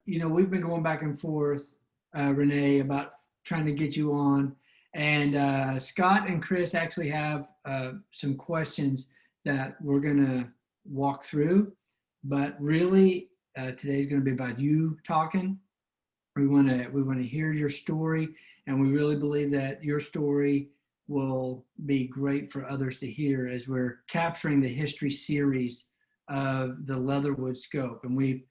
we've been going back and forth, Rene, about trying to get you on. And Scott and Chris actually have some questions that we're going to walk through. But really, today's going to be about you talking. We want to hear your story, and we really believe that your story will be great for others to hear as we're capturing the history series of the Leatherwood scope. And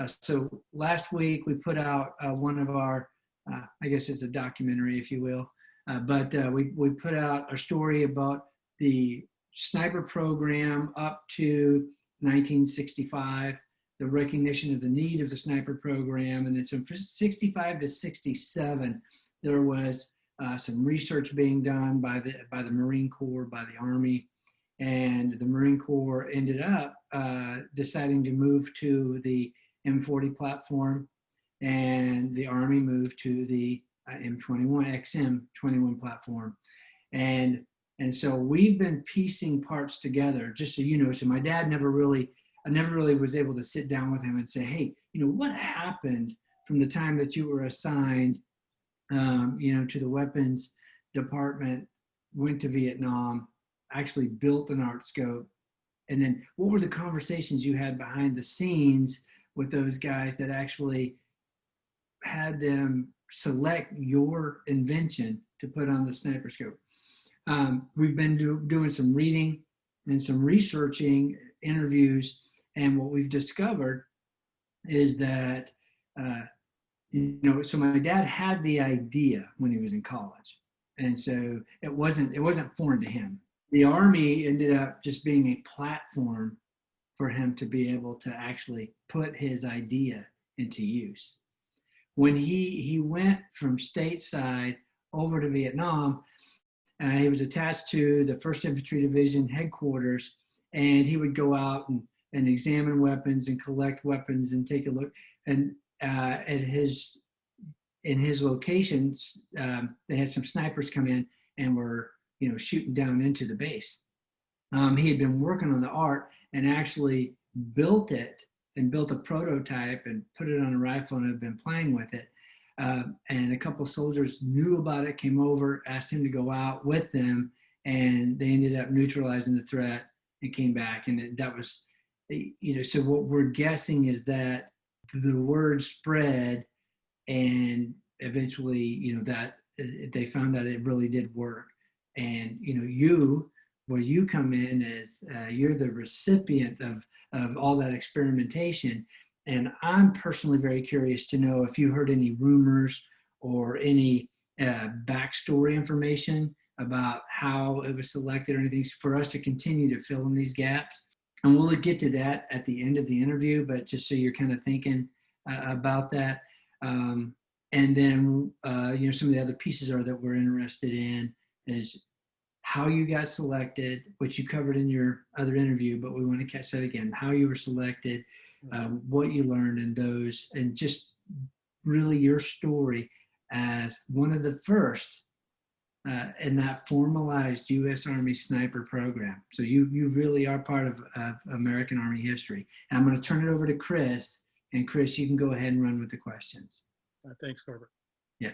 so last week we put out one of our, I guess it's a documentary, if you will, but we put out a story about the sniper program up to 1965, the recognition of the need of the sniper program. And then from 65 to 67, there was some research being done by the Marine Corps, by the Army, and the Marine Corps ended up deciding to move to the M40 platform, and the Army moved to the XM21 platform. And so we've been piecing parts together, just so you know. So my dad I never really was able to sit down with him and say, hey, what happened from the time that you were assigned, to the weapons department, went to Vietnam, actually built an art scope, and then what were the conversations you had behind the scenes with those guys that actually had them select your invention to put on the sniper scope. We've been doing some reading and some researching, interviews, and what we've discovered is that, so my dad had the idea when he was in college, and so it wasn't foreign to him. The Army ended up just being a platform for him to be able to actually put his idea into use. When he went from stateside over to Vietnam, he was attached to the 1st Infantry Division headquarters, and he would go out and examine weapons and collect weapons and take a look. And in his locations, they had some snipers come in and were shooting down into the base. He had been working on the art and actually built it and built a prototype and put it on a rifle and had been playing with it. And a couple of soldiers knew about it, came over, asked him to go out with them, and they ended up neutralizing the threat and came back. And that was, so what we're guessing is that the word spread, and eventually, that they found out it really did work. And, where you come in is you're the recipient of all that experimentation. And I'm personally very curious to know if you heard any rumors or any backstory information about how it was selected or anything for us to continue to fill in these gaps. And we'll get to that at the end of the interview, but just so you're kind of thinking about that. And then, some of the other pieces that we're interested in is how you got selected, which you covered in your other interview, but we want to catch that again, how you were selected, what you learned in those, and just really your story as one of the first in that formalized U.S. Army sniper program. So you really are part of American Army history. And I'm going to turn it over to Chris, and Chris, you can go ahead and run with the questions. Thanks, Corbett. Yeah.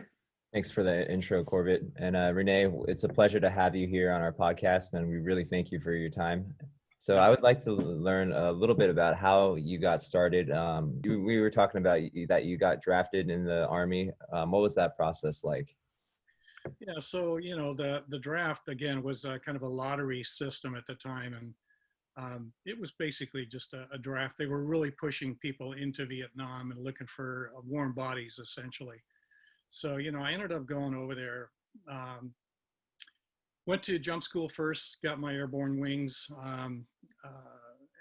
Thanks for the intro, Corbett. And Rene, it's a pleasure to have you here on our podcast, and we really thank you for your time. So I would like to learn a little bit about how you got started. We were talking about that you got drafted in the Army. What was that process like? Yeah, so, the draft, again, was kind of a lottery system at the time. And it was basically just a draft. They were really pushing people into Vietnam and looking for warm bodies, essentially. So, I ended up going over there, went to jump school first, got my airborne wings,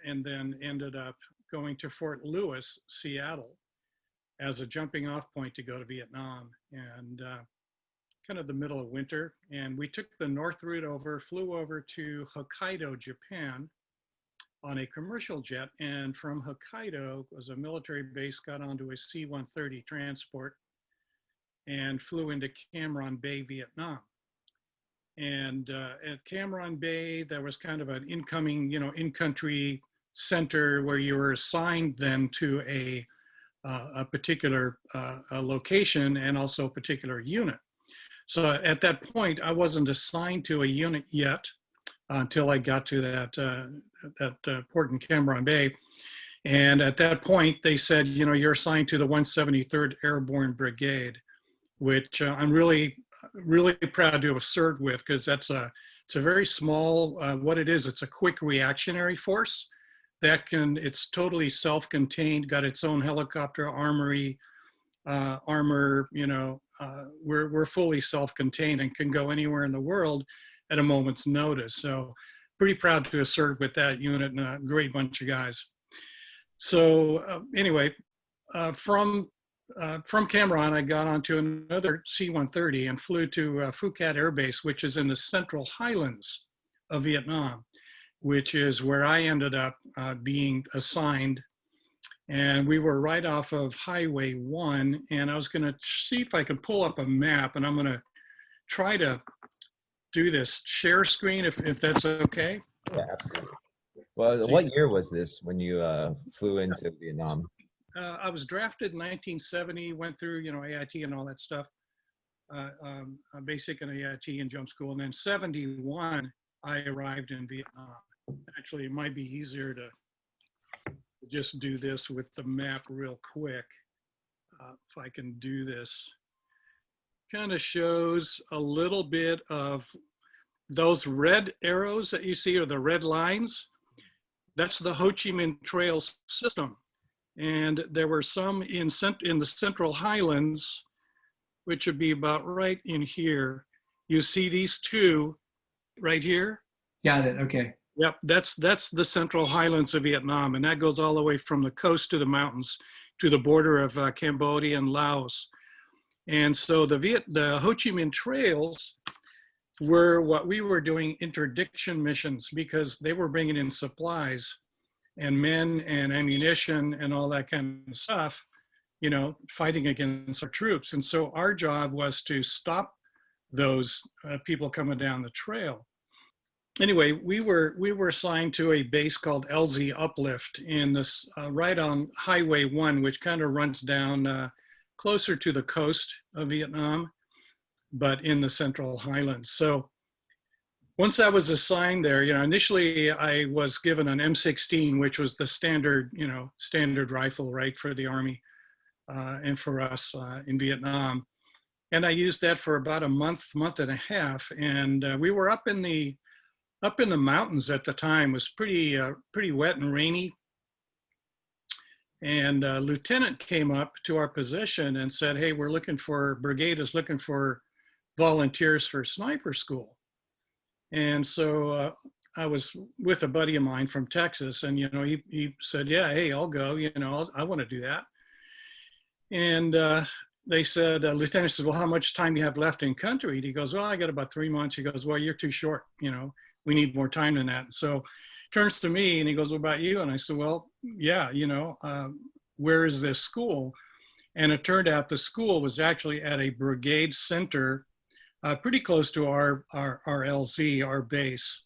and then ended up going to Fort Lewis, Seattle, as a jumping off point to go to Vietnam. And kind of the middle of winter. And we took the north route over, flew over to Hokkaido, Japan, on a commercial jet. And from Hokkaido, was a military base, got onto a C-130 transport and flew into Cam Ranh Bay, Vietnam. And at Cam Ranh Bay, there was kind of an incoming, in-country center where you were assigned then to a a particular location and also a particular unit. So at that point, I wasn't assigned to a unit yet until I got to that port in Cam Ranh Bay. And at that point, they said, you know, you're assigned to the 173rd Airborne Brigade, which I'm really proud to have served with, because it's a very small, what it is, it's a quick reactionary force that it's totally self-contained, got its own helicopter armory, armor, you know, we're fully self-contained and can go anywhere in the world at a moment's notice. So pretty proud to have served with that unit and a great bunch of guys. So anyway, from Cam Ranh, I got onto another C-130 and flew to Phuket Air Base, which is in the central highlands of Vietnam, which is where I ended up being assigned. And we were right off of Highway 1, and I was going to see if I could pull up a map, and I'm going to try to do this share screen if that's okay. Yeah, absolutely. Well, what year was this when you flew into Vietnam? I was drafted in 1970, went through, you know, AIT and all that stuff, basic and AIT and jump school. And then 71, I arrived in Vietnam. Actually, it might be easier to just do this with the map real quick. If I can do this. Kind of shows a little bit of those red arrows that you see, or the red lines. That's the Ho Chi Minh Trail system. And there were some in the Central Highlands, which would be about right in here. You see these two right here? Got it, okay. Yep, that's the Central Highlands of Vietnam, and that goes all the way from the coast to the mountains to the border of Cambodia and Laos. And so the Ho Chi Minh Trails were what we were doing interdiction missions, because they were bringing in supplies and men and ammunition and all that kind of stuff, you know, fighting against our troops. And so our job was to stop those people coming down the trail. Anyway, we were assigned to a base called LZ Uplift in this right on Highway 1, which kind of runs down closer to the coast of Vietnam, but in the Central Highlands. So once I was assigned there, you know, initially I was given an M16, which was the standard, you know, standard rifle, right, for the Army and for us in Vietnam. And I used that for about a month and a half. And we were up in the mountains at the time. It was pretty wet and rainy. And a lieutenant came up to our position and said, hey, brigade is looking for volunteers for sniper school. And so I was with a buddy of mine from Texas, and, you know, he said, yeah, hey, I'll go, you know, I want to do that. And they said, Lieutenant says, well, how much time do you have left in country? And he goes, well, I got about 3 months. He goes, well, you're too short, you know, we need more time than that. So turns to me and he goes, what about you? And I said, well, yeah, you know, where is this school? And it turned out the school was actually at a brigade center pretty close to our LZ, our base.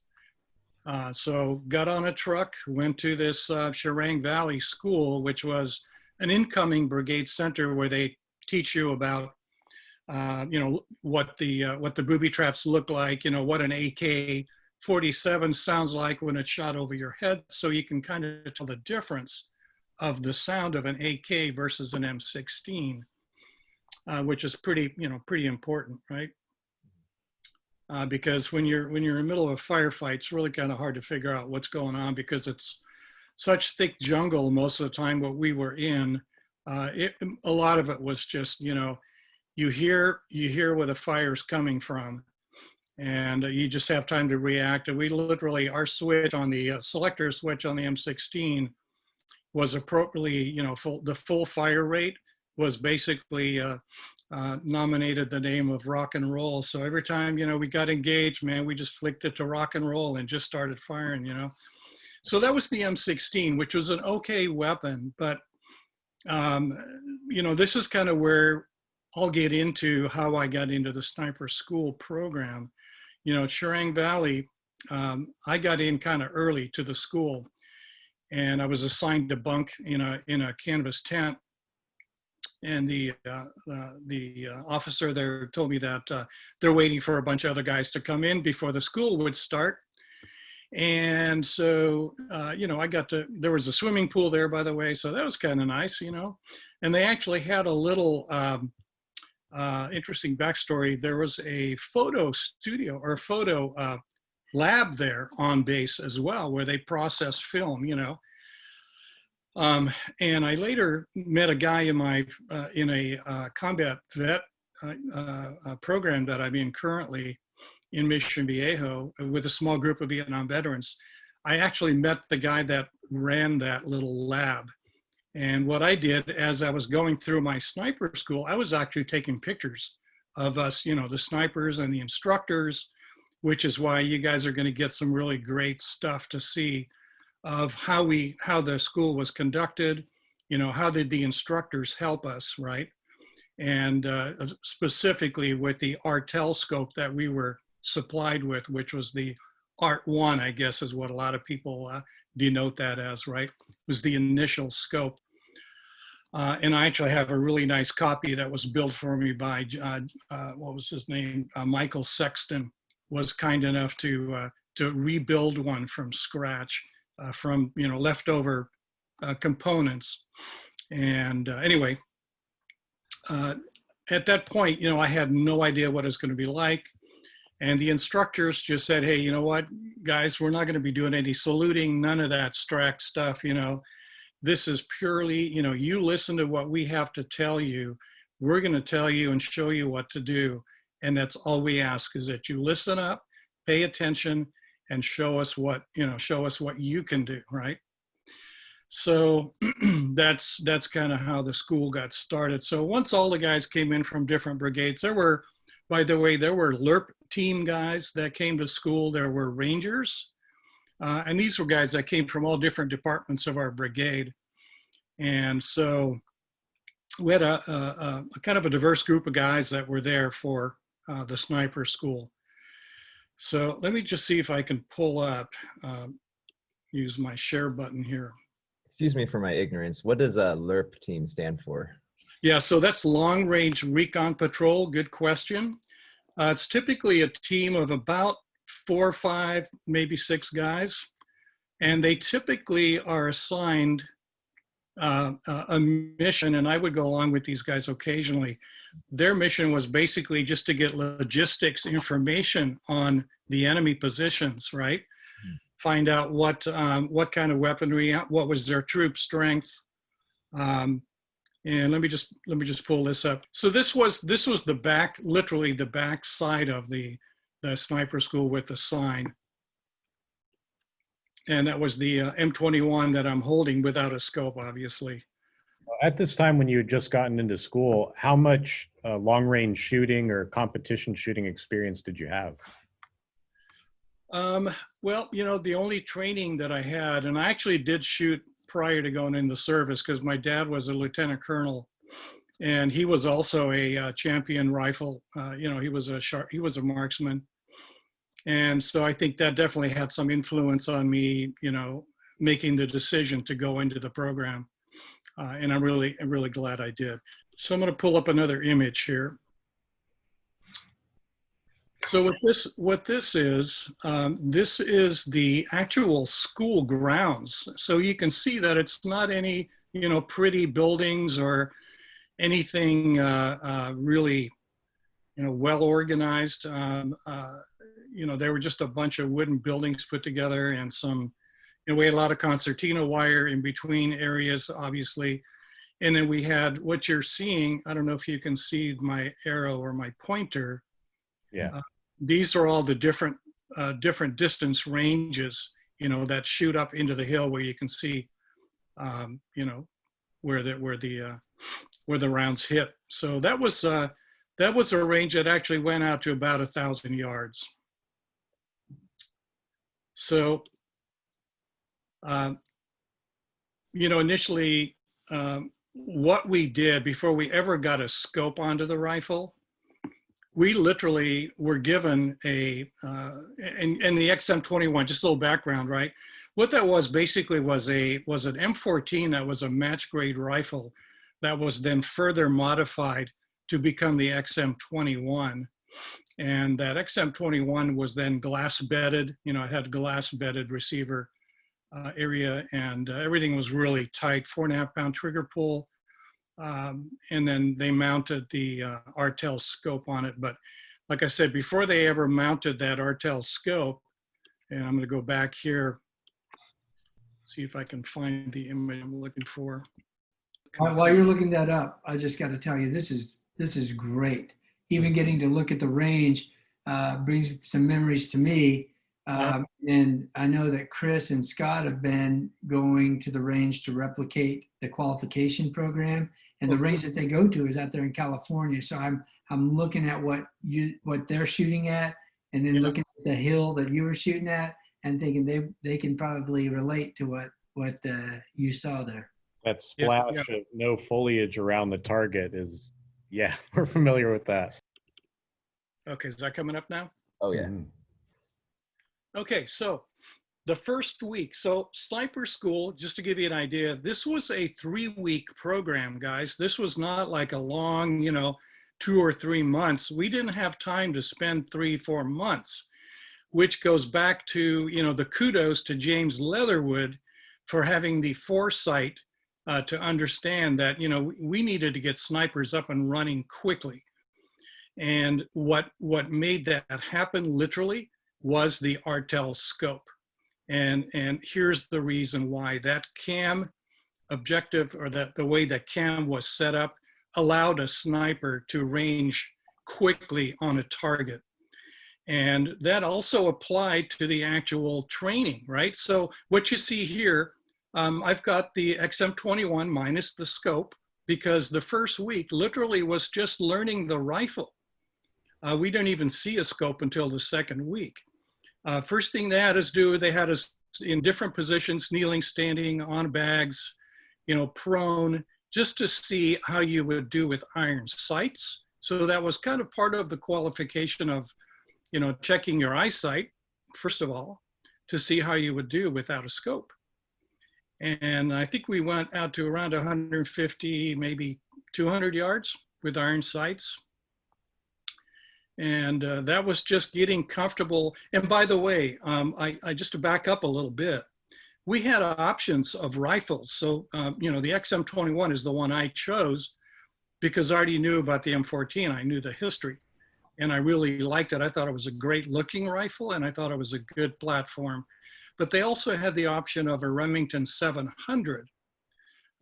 So got on a truck, went to this Sharang Valley school, which was an incoming brigade center where they teach you about, you know, what the booby traps look like, you know, what an AK-47 sounds like when it's shot over your head, so you can kind of tell the difference of the sound of an AK versus an M16, which is pretty important, right? Because when you're in the middle of a firefight, it's really kind of hard to figure out what's going on, because it's such thick jungle most of the time. What we were in, a lot of it was just, you know, you hear where the fire's coming from, and you just have time to react. And we literally, our switch on the selector switch on the M16 was appropriately, you know, the full fire rate was basically nominated the name of rock and roll. So every time, you know, we got engaged, man, we just flicked it to rock and roll and just started firing, you know. So that was the M16, which was an okay weapon, but, you know, this is kind of where I'll get into how I got into the sniper school program. You know, at Sharang Valley, I got in kind of early to the school, and I was assigned to bunk in a canvas tent the officer there told me that they're waiting for a bunch of other guys to come in before the school would start. And so, there was a swimming pool there, by the way, so that was kind of nice, and they actually had a little interesting backstory. There was a photo studio or photo lab there on base as well, where they process film, and I later met a guy in a combat vet program that I'm in currently in Mission Viejo with a small group of Vietnam veterans. I actually met the guy that ran that little lab. And what I did as I was going through my sniper school, I was actually taking pictures of us, the snipers and the instructors, which is why you guys are going to get some really great stuff to see of how the school was conducted, how did the instructors help us, right? And specifically with the ARTel scope that we were supplied with, which was the ART1, I guess is what a lot of people denote that as, right? Was the initial scope. And I actually have a really nice copy that was built for me by, what was his name? Michael Sexton was kind enough to rebuild one from scratch from, leftover components. And anyway, at that point, I had no idea what it was going to be like. And the instructors just said, hey, you know what, guys, we're not going to be doing any saluting, none of that abstract stuff. This is purely, you listen to what we have to tell you. We're going to tell you and show you what to do. And that's all we ask, is that you listen up, pay attention, and show us what you can do, right? So that's kind of how the school got started. So once all the guys came in from different brigades, by the way, there were LERP team guys that came to school. There were Rangers. And these were guys that came from all different departments of our brigade. And so we had a kind of a diverse group of guys that were there for the sniper school. So let me just see if I can pull up, use my share button here. Excuse me for my ignorance. What does a LERP team stand for? Yeah, so that's Long Range Recon Patrol. Good question. It's typically a team of about 4 or 5, maybe 6 guys. And they typically are assigned a mission, and I would go along with these guys occasionally. Their mission was basically just to get logistics information on the enemy positions, right? Find out what kind of weaponry, what was their troop strength. And let me just pull this up. So this was the back, literally the back side of the sniper school with the sign. And that was the M21 that I'm holding without a scope, obviously. At this time when you had just gotten into school, how much long-range shooting or competition shooting experience did you have? Well, the only training that I had, and I actually did shoot prior to going into service because my dad was a lieutenant colonel, and he was also a champion rifle. He was a marksman. And so I think that definitely had some influence on me, making the decision to go into the program. And I'm really glad I did. So I'm going to pull up another image here. So what this is the actual school grounds. So you can see that it's not any, pretty buildings or anything really, well organized. There were just a bunch of wooden buildings put together and some, we had a lot of concertina wire in between areas, obviously. And then we had what you're seeing. I don't know if you can see my arrow or my pointer. Yeah. These are all the different distance ranges, that shoot up into the hill where you can see, where the rounds hit. So that was a range that actually went out to about 1,000 yards. So, initially, what we did before we ever got a scope onto the rifle, we literally were given and the XM21, just a little background, right? What that was basically was an M14 that was a match grade rifle, that was then further modified to become the XM21. And that XM21 was then glass bedded, you know, it had glass bedded receiver area, and everything was really tight, 4.5 pound trigger pull. And then they mounted the ARTel scope on it. But like I said, before they ever mounted that ARTel scope, and I'm going to go back here, see if I can find the image I'm looking for. While you're looking that up, I just got to tell you, this is great. Even getting to look at the range brings some memories to me. And I know that Chris and Scott have been going to the range to replicate the qualification program, and the range that they go to is out there in California. So I'm looking at what they're shooting at, and then looking at the hill that you were shooting at, and thinking they can probably relate to what you saw there. That splash of no foliage around the target is, yeah, we're familiar with that. Okay, is that coming up now? Oh yeah. Mhm. Okay, so the first week, so sniper school, just to give you an idea, this was a 3-week program, guys. This was not like a long, 2 or 3 months. We didn't have time to spend 3-4 months, which goes back to, the kudos to James Leatherwood for having the foresight to understand that, we needed to get snipers up and running quickly. And what made that happen literally was the ARTel scope. And here's the reason why. That cam objective, or the way that cam was set up, allowed a sniper to range quickly on a target. And that also applied to the actual training, right? So what you see here, I've got the XM21 minus the scope, because the first week literally was just learning the rifle. We didn't even see a scope until the second week. First thing they had us do, they had us in different positions, kneeling, standing, on bags, prone, just to see how you would do with iron sights. So that was kind of part of the qualification of, checking your eyesight, first of all, to see how you would do without a scope. And I think we went out to around 150, maybe 200 yards with iron sights. And that was just getting comfortable. And by the way, I just to back up a little bit, we had options of rifles. So, the XM21 is the one I chose because I already knew about the M14. I knew the history, and I really liked it. I thought it was a great looking rifle, and I thought it was a good platform. But they also had the option of a Remington 700.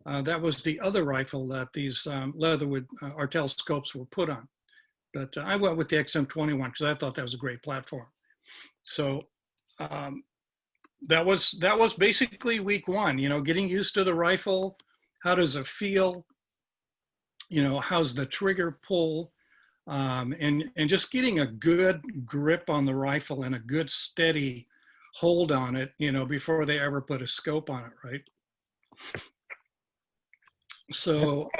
That was the other rifle that these Leatherwood ARTel scopes were put on. But I went with the XM21 because I thought that was a great platform. So that was basically week 1, getting used to the rifle. How does it feel? How's the trigger pull? And just getting a good grip on the rifle and a good steady hold on it, before they ever put a scope on it, right? So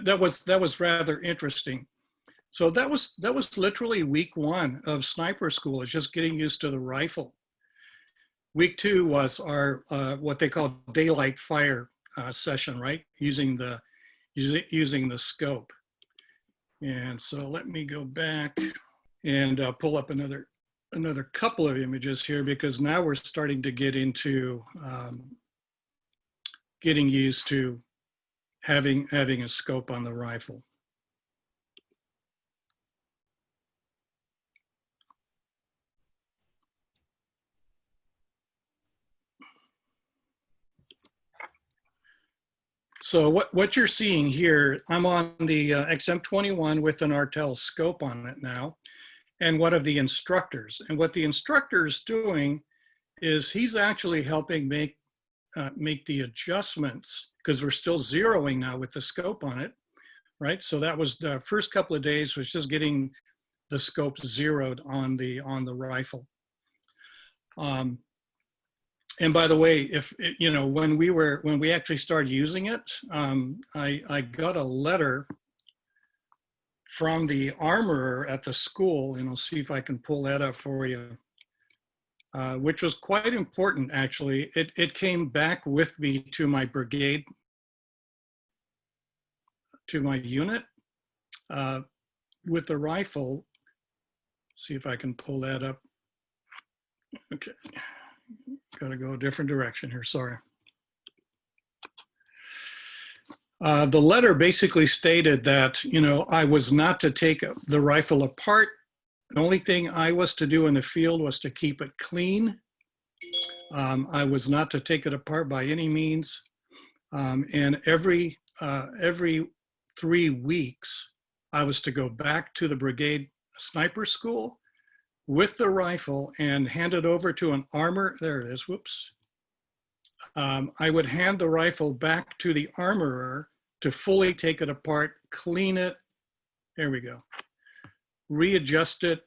that was rather interesting. So that was literally week 1 of sniper school, is just getting used to the rifle. Week 2 was our what they call daylight fire session, right? Using the scope. And so let me go back and pull up another couple of images here, because now we're starting to get into getting used to having a scope on the rifle. So what you're seeing here, I'm on the XM21 with an ARTel scope on it now, and one of the instructors. And what the instructor is doing is he's actually helping make the adjustments, because we're still zeroing now with the scope on it, right? So that was the first couple of days, was just getting the scope zeroed on the rifle. And by the way, when we actually started using it, I got a letter from the armorer at the school, and I'll see if I can pull that up for you, which was quite important, actually. It came back with me to my brigade. to my unit. With the rifle, see if I can pull that up. Okay, got to go a different direction here, sorry. The letter basically stated that, you know, I was not to take the rifle apart. The only thing I was to do in the field was to keep it clean. I was not to take it apart by any means. And every 3 weeks, I was to go back to the brigade sniper school with the rifle and hand it over to an armor. There it is, whoops. I would hand the rifle back to the armorer to fully take it apart, clean it, there we go, readjust it,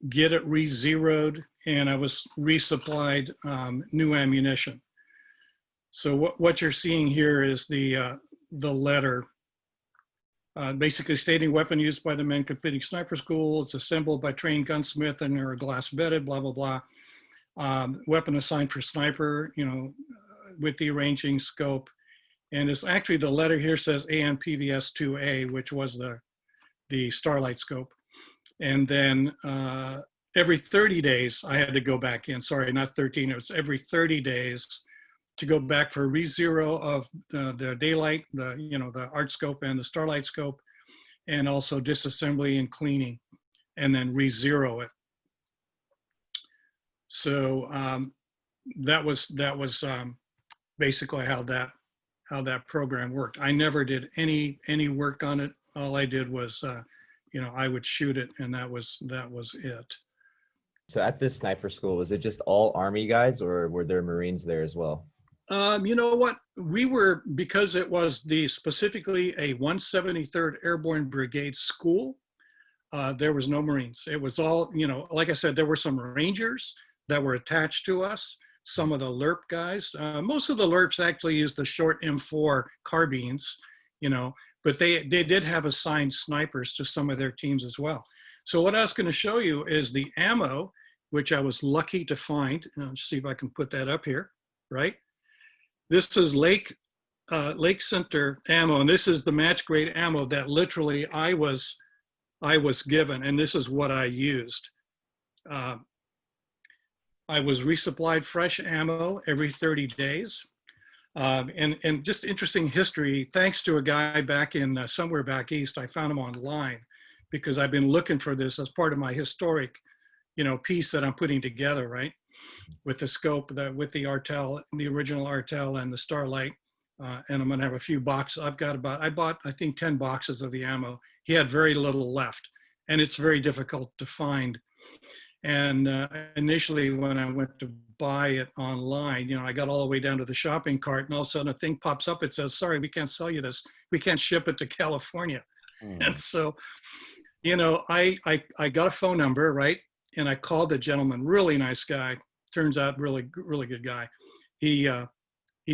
get it re-zeroed, and I was resupplied new ammunition. So what you're seeing here is the letter, basically stating weapon used by the men completing sniper school. It's assembled by trained gunsmith and are glass bedded, blah, blah, blah. Weapon assigned for sniper, you know, with the arranging scope. And it's actually, the letter here says ANPVS 2A, which was the Starlight scope. And then every 30 days, I had to go back in. Sorry, not 13, it was every 30 days to go back for a re-zero of the daylight, the art scope and the Starlight scope, and also disassembly and cleaning, and then re-zero it. So that was basically how that program worked. I never did any work on it. All I did was, you know, I would shoot it, and that was it. So at this sniper school, was it just all Army guys, or were there Marines there as well? You know what? We were, because it was specifically a 173rd Airborne Brigade school, there was no Marines. It was all, you know, like I said, there were some Rangers that were attached to us, some of the LERP guys. Most of the LERPs actually used the short M4 carbines, you know, but they did have assigned snipers to some of their teams as well. So what I was going to show you is the ammo, which I was lucky to find. Let's see if I can put that up here, right? This is Lake Center ammo, and this is the match grade ammo that literally I was given, and this is what I used. I was resupplied fresh ammo every 30 days. And just interesting history, thanks to a guy back in somewhere back east. I found him online because I've been looking for this as part of my historic, you know, piece that I'm putting together, right? With the scope, with the ARTel, the original ARTel and the Starlight. And I'm gonna have a few boxes. I bought, I think 10 boxes of the ammo. He had very little left, and it's very difficult to find. And initially when I went to buy it online, you know, I got all the way down to the shopping cart, and all of a sudden a thing pops up. It says, sorry, we can't sell you this. We can't ship it to California. And so, you know, I got a phone number, right? And I called the gentleman, really nice guy. Turns out really good guy. He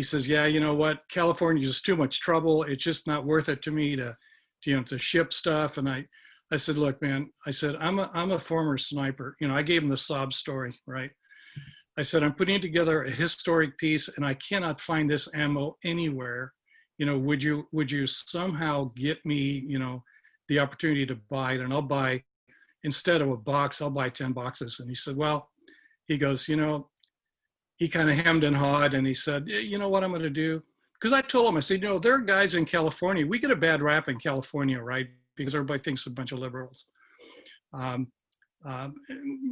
says, yeah, you know what? California is just too much trouble. It's just not worth it to me to ship stuff. And I said, look, man, I said, I'm a former sniper. You know, I gave him the sob story, right? I said, I'm putting together a historic piece and I cannot find this ammo anywhere. You know, would you somehow get me, you know, the opportunity to buy it? And I'll buy, instead of a box, I'll buy 10 boxes. And he said, well, he goes, you know, he kind of hemmed and hawed, and he said, you know what I'm going to do? Because I told him, I said, you know, there are guys in California. We get a bad rap in California, right? Because everybody thinks a bunch of liberals,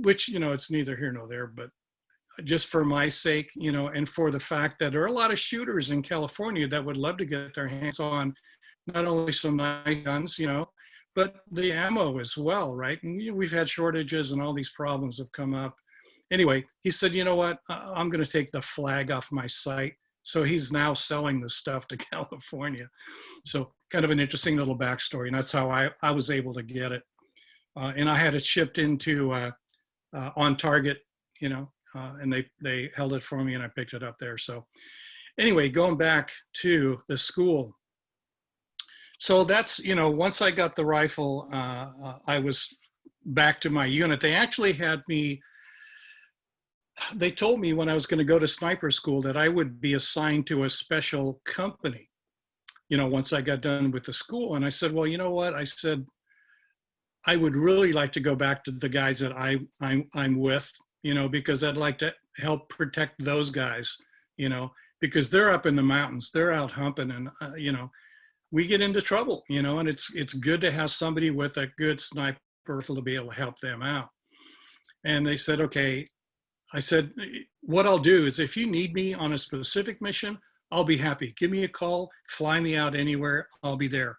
which, you know, it's neither here nor there, but just for my sake, you know, and for the fact that there are a lot of shooters in California that would love to get their hands on not only some nice guns, you know, but the ammo as well, right? And we've had shortages and all these problems have come up. Anyway, he said, you know what, I'm going to take the flag off my site. So he's now selling the stuff to California. So kind of an interesting little backstory. And that's how I was able to get it. And I had it shipped into On Target, you know, and they held it for me and I picked it up there. So anyway, going back to the school. So that's, you know, once I got the rifle, I was back to my unit. They actually had me, they told me when I was going to go to sniper school that I would be assigned to a special company. once I got done with the school. And I said, well, you know what? I said, I would really like to go back to the guys that I'm with, because I'd like to help protect those guys, because they're up in the mountains, they're out humping, and we get into trouble, and it's good to have somebody with a good sniper rifle to be able to help them out. And they said, okay. I said, what I'll do is if you need me on a specific mission, I'll be happy. Give me a call, fly me out anywhere, I'll be there,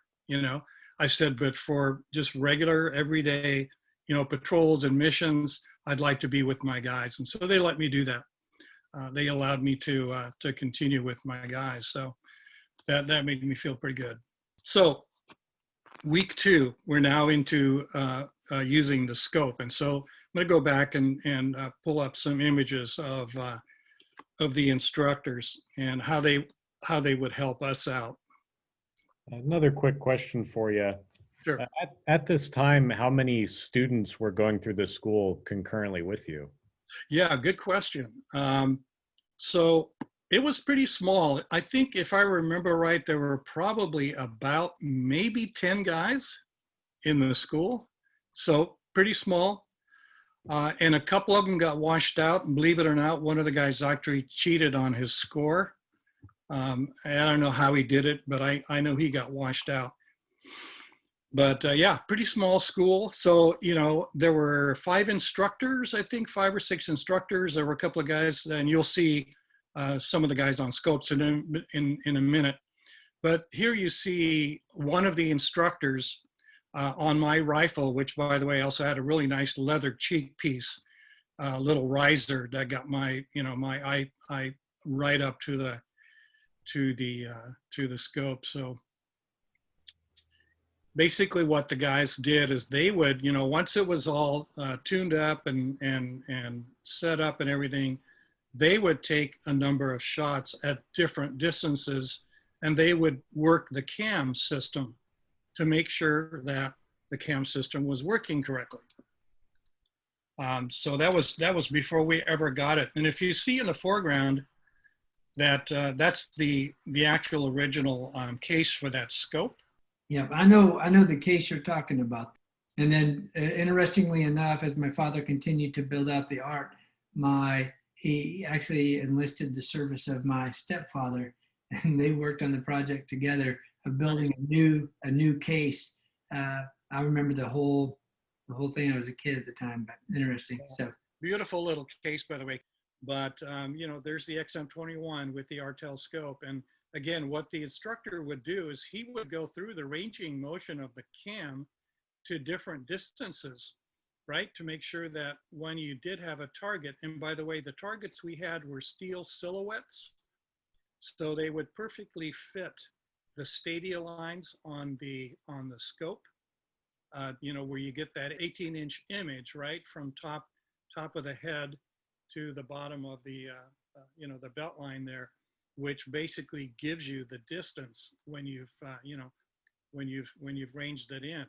I said, but for just regular, everyday, patrols and missions, I'd like to be with my guys. And so they let me do that. They allowed me to continue with my guys. So that made me feel pretty good. So week 2, we're now into using the scope. And so I'm going to go back and pull up some images of the instructors and how they would help us out. Another quick question for you. Sure. At this time, how many students were going through the school concurrently with you? Yeah, good question. So it was pretty small. I think if I remember right, there were probably about maybe 10 guys in the school. So pretty small. And a couple of them got washed out. And believe it or not, one of the guys actually cheated on his score. I don't know how he did it, but I know he got washed out. But yeah, pretty small school. So, there were 5 instructors, I think 5 or 6 instructors. There were a couple of guys, and you'll see some of the guys on scopes in a minute. But here you see one of the instructors on my rifle, which, by the way, also had a really nice leather cheek piece, little riser that got my, my eye right up to the scope. So basically what the guys did is they would, once it was all tuned up and set up and everything, they would take a number of shots at different distances, and they would work the cam system to make sure that the cam system was working correctly. So that was before we ever got it. And if you see in the foreground, that's the actual original case for that scope. Yeah, I know the case you're talking about. And then interestingly enough, as my father continued to build out the art, he actually enlisted the service of my stepfather, and they worked on the project together of building a new case. I remember the whole thing. I was a kid at the time, but interesting. So beautiful little case, by the way. But there's the XM21 with the ARTel scope, and again, what the instructor would do is he would go through the ranging motion of the cam to different distances, right? To make sure that when you did have a target, and by the way, the targets we had were steel silhouettes, so they would perfectly fit the stadia lines on the scope, where you get that 18-inch image, right? From top of the head to the bottom of the, the belt line there, which basically gives you the distance when you've ranged it in.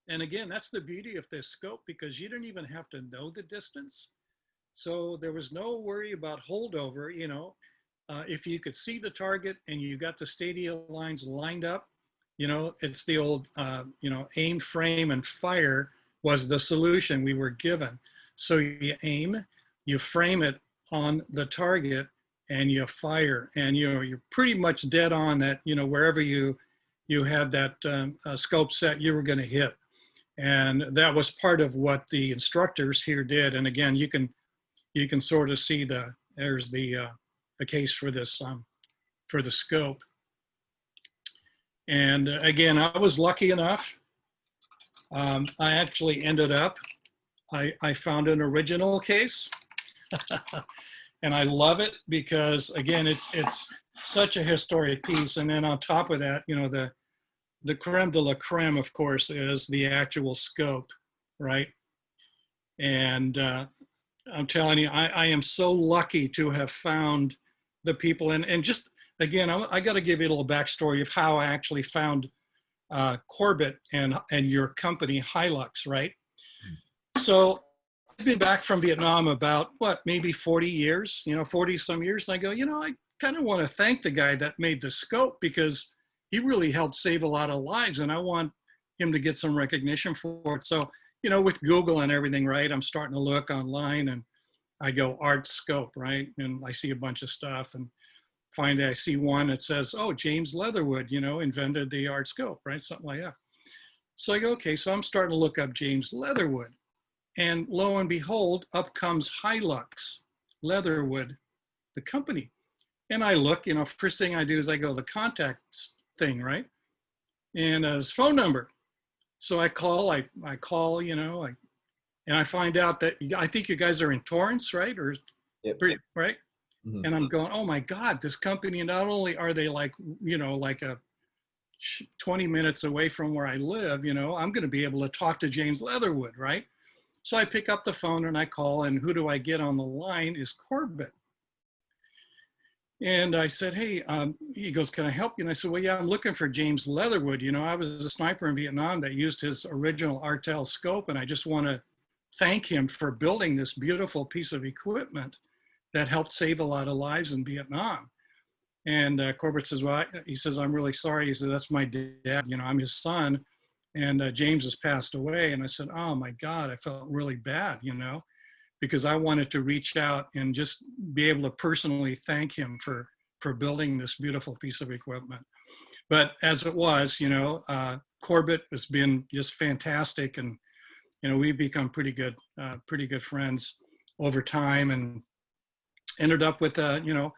And again, that's the beauty of this scope, because you don't even have to know the distance. So there was no worry about holdover. If you could see the target and you got the stadia lines lined up, it's the old, aim, frame, and fire was the solution we were given. So you aim, you frame it on the target, and you fire, and you're pretty much dead on that. Wherever you had that scope set, you were going to hit, and that was part of what the instructors here did. And again, you can sort of see there's the case for this for the scope. And again, I was lucky enough. I actually ended up. I found an original case. And I love it because, again, it's such a historic piece. And then on top of that, the creme de la creme, of course, is the actual scope, right? And I'm telling you, I am so lucky to have found the people. And just, again, I got to give you a little backstory of how I actually found Corbett and your company, Hi-Lux, right? So I've been back from Vietnam about, maybe 40 years, 40 some years. And I go, kind of want to thank the guy that made the scope, because he really helped save a lot of lives, and I want him to get some recognition for it. So, with Google and everything, right, I'm starting to look online, and I go art scope, right? And I see a bunch of stuff, and finally I see one that says, oh, James Leatherwood, invented the art scope, right? Something like that. So I go, okay, so I'm starting to look up James Leatherwood. And lo and behold, up comes Hi-Lux, Leatherwood, the company. And I look, first thing I do is I go the contacts thing, right? And his phone number. So I call, I call, and I find out that I think you guys are in Torrance, right? Or Yep. right? Mhm. And I'm going, oh my God, this company, not only are they like, like 20 minutes away from where I live, I'm going to be able to talk to James Leatherwood, right? So I pick up the phone and I call, and who do I get on the line is Corbett. And I said, hey, he goes, can I help you? And I said, well, yeah, I'm looking for James Leatherwood. I was a sniper in Vietnam that used his original ARTel scope, and I just want to thank him for building this beautiful piece of equipment that helped save a lot of lives in Vietnam. And Corbett says, well, he says, I'm really sorry. He says, that's my dad, I'm his son, and James has passed away. And I said, oh my God, I felt really bad, because I wanted to reach out and just be able to personally thank him for building this beautiful piece of equipment. But as it was, Corbett has been just fantastic, and we've become pretty good friends over time, and ended up with your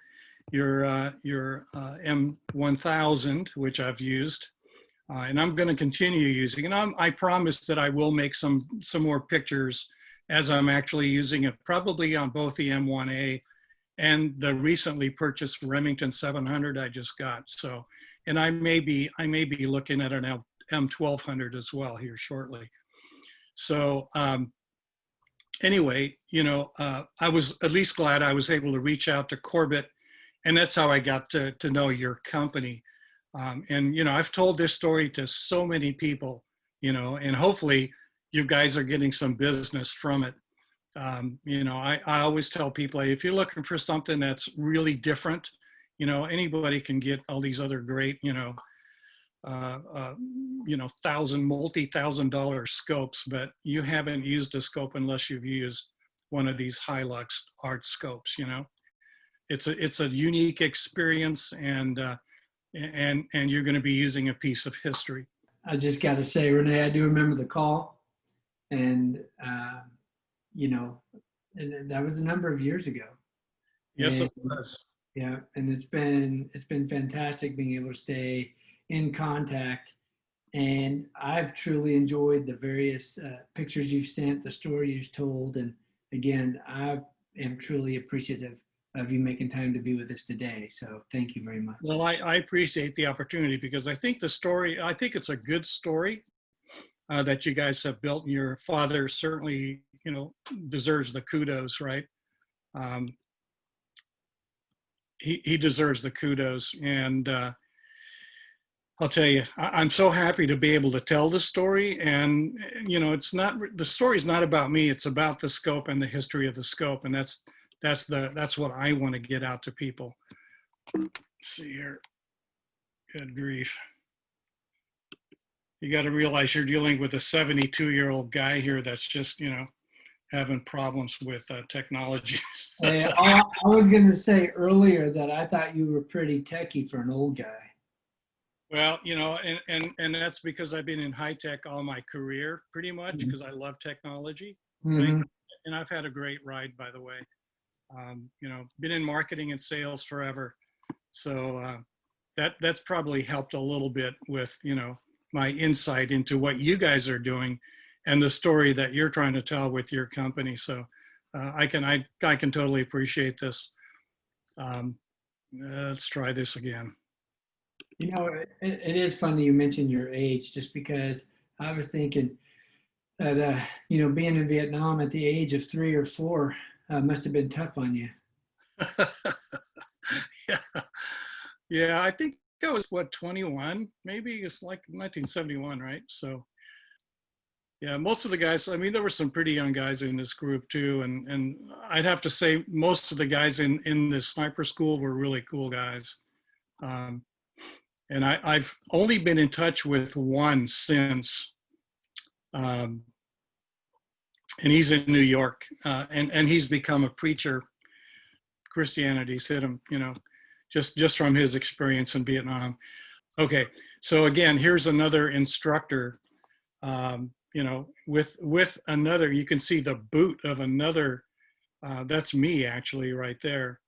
M1000, which I've used, and I'm going to continue using. And I promise that I will make some more pictures as I'm actually using it, probably on both the M1A and the recently purchased Remington 700 I just got. So, and I may be looking at an M1200 as well here shortly. So anyway, I was at least glad I was able to reach out to Corbett, and that's how I got to know your company. And I've told this story to so many people, and hopefully you guys are getting some business from it. I always tell people, if you're looking for something that's really different, anybody can get all these other great, multi-$1,000 scopes, but you haven't used a scope unless you've used one of these Hi-Lux art scopes. It's a unique experience, and you're going to be using a piece of history. I just got to say, Rene, I do remember the call, and and that was a number of years ago. Yes, and, it was. Yeah, and it's been fantastic being able to stay in contact, and I've truly enjoyed the various pictures you've sent, the story you've told, and again, I am truly appreciative of you making time to be with us today. So thank you very much. Well, I appreciate the opportunity, because I think it's a good story that you guys have built, and your father certainly, deserves the kudos, right? He deserves the kudos. And I'll tell you, I'm so happy to be able to tell the story. And, the story's not about me, it's about the scope and the history of the scope. And that's what I want to get out to people. Let's see here. Good grief. You got to realize you're dealing with a 72-year-old guy here that's just, having problems with technology. Hey, I was going to say earlier that I thought you were pretty techie for an old guy. Well, and that's because I've been in high tech all my career, pretty much, because I love technology. Mm-hmm. Right? And I've had a great ride, by the way. Been in marketing and sales forever. So that's probably helped a little bit with, my insight into what you guys are doing and the story that you're trying to tell with your company. So I can totally appreciate this. Let's try this again. It is funny you mentioned your age, just because I was thinking that, being in Vietnam at the age of 3 or 4 must have been tough on you. Yeah, I think I was 21, maybe. It's like 1971, right? So Yeah, most of the guys, I mean, there were some pretty young guys in this group too. And I'd have to say most of the guys in this sniper school were really cool guys. And I've only been in touch with one since, and he's in New York, and he's become a preacher. Christianity's hit him, you know, just from his experience in Vietnam. Okay, so again, here's another instructor, you know, with another, you can see the boot of another, that's me actually right there.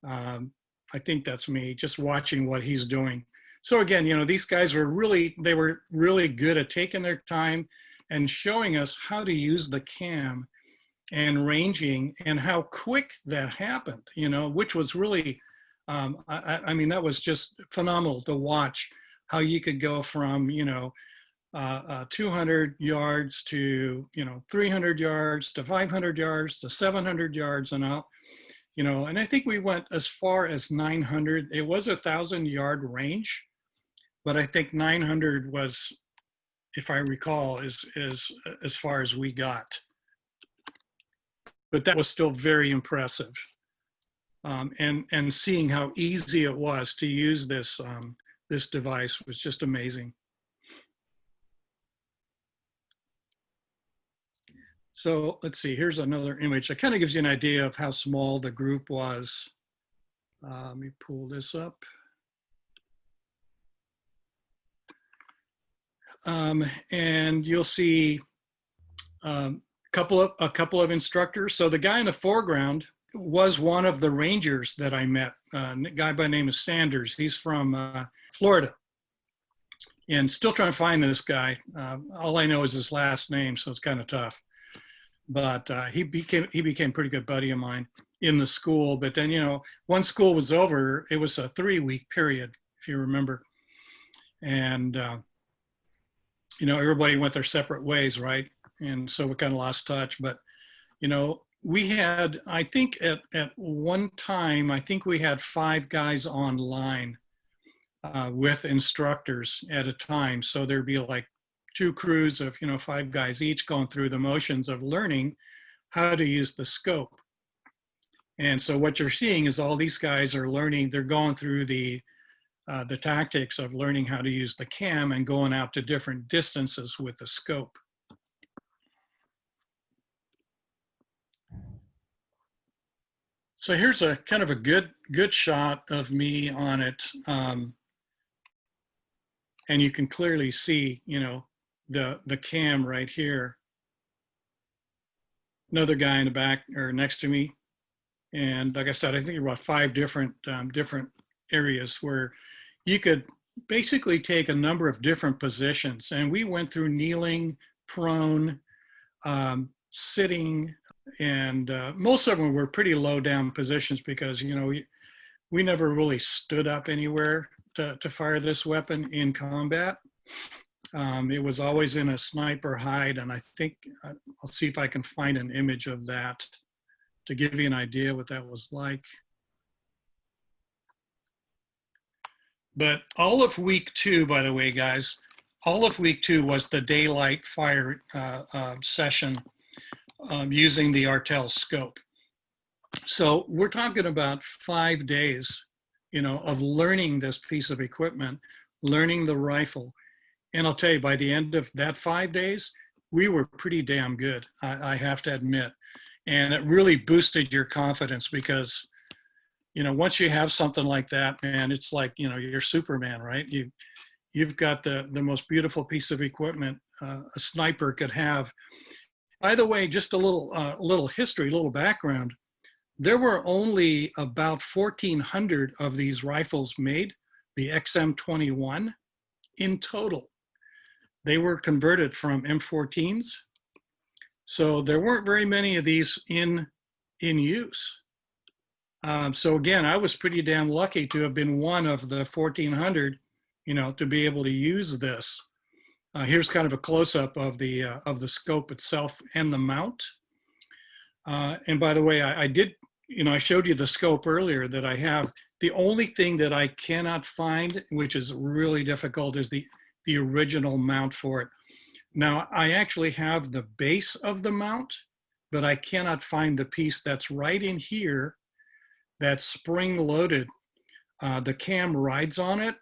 I think that's me, just watching what he's doing. So again, you know, these guys were they were really good at taking their time and showing us how to use the cam and ranging and how quick that happened, you know, which was really, I mean, that was just phenomenal to watch how you could go from, you know, 200 yards to, you know, 300 yards to 500 yards to 700 yards and out, you know, and I think we went as far as 900. It was 1,000-yard range, but I think 900 was, if I recall, is as far as we got. But that was still very impressive. And seeing how easy it was to use this, this device was just amazing. So let's see, here's another image that kind of gives you an idea of how small the group was. Let me pull this up. And you'll see a couple of instructors. So the guy in the foreground was one of the rangers that I met, a guy by the name of Sanders. He's from Florida. And still trying to find this guy. All I know is his last name, so it's kind of tough. But he became a pretty good buddy of mine in the school. But then, you know, once school was over, it was a 3-week period, if you remember. And, you know, everybody went their separate ways, right? And so we kind of lost touch. But, you know, we had, I think at one time, I think we had 5 guys online with instructors at a time. So there'd be like 2 crews of, you know, 5 guys each going through the motions of learning how to use the scope. And so what you're seeing is all these guys are learning, they're going through the tactics of learning how to use the cam and going out to different distances with the scope. So here's a kind of a good shot of me on it. And you can clearly see, you know, the cam right here. Another guy in the back or next to me. And like I said, I think about 5 different areas where you could basically take a number of different positions. And we went through kneeling, prone, sitting, and most of them were pretty low down positions because, you know, we never really stood up anywhere to fire this weapon in combat. It was always in a sniper hide, and I think I'll see if I can find an image of that to give you an idea what that was like. But all of week 2, by the way, guys, all of week 2 was the daylight fire session using the ARTel scope. So we're talking about 5 days, you know, of learning this piece of equipment, learning the rifle. And I'll tell you, by the end of that 5 days, we were pretty damn good, I have to admit. And it really boosted your confidence because, you know, once you have something like that, man, it's like, you know, you're Superman, right? You've got the most beautiful piece of equipment a sniper could have. By the way, just a little history, a little background. There were only about 1,400 of these rifles made, the XM21, in total. They were converted from M14s. So there weren't very many of these in use. So again, I was pretty damn lucky to have been one of the 1,400, you know, to be able to use this. Here's kind of a close-up of the scope itself and the mount. And by the way, I did, you know, I showed you the scope earlier that I have. The only thing that I cannot find, which is really difficult, is the original mount for it. Now, I actually have the base of the mount, but I cannot find the piece that's right in here that's spring loaded. The cam rides on it.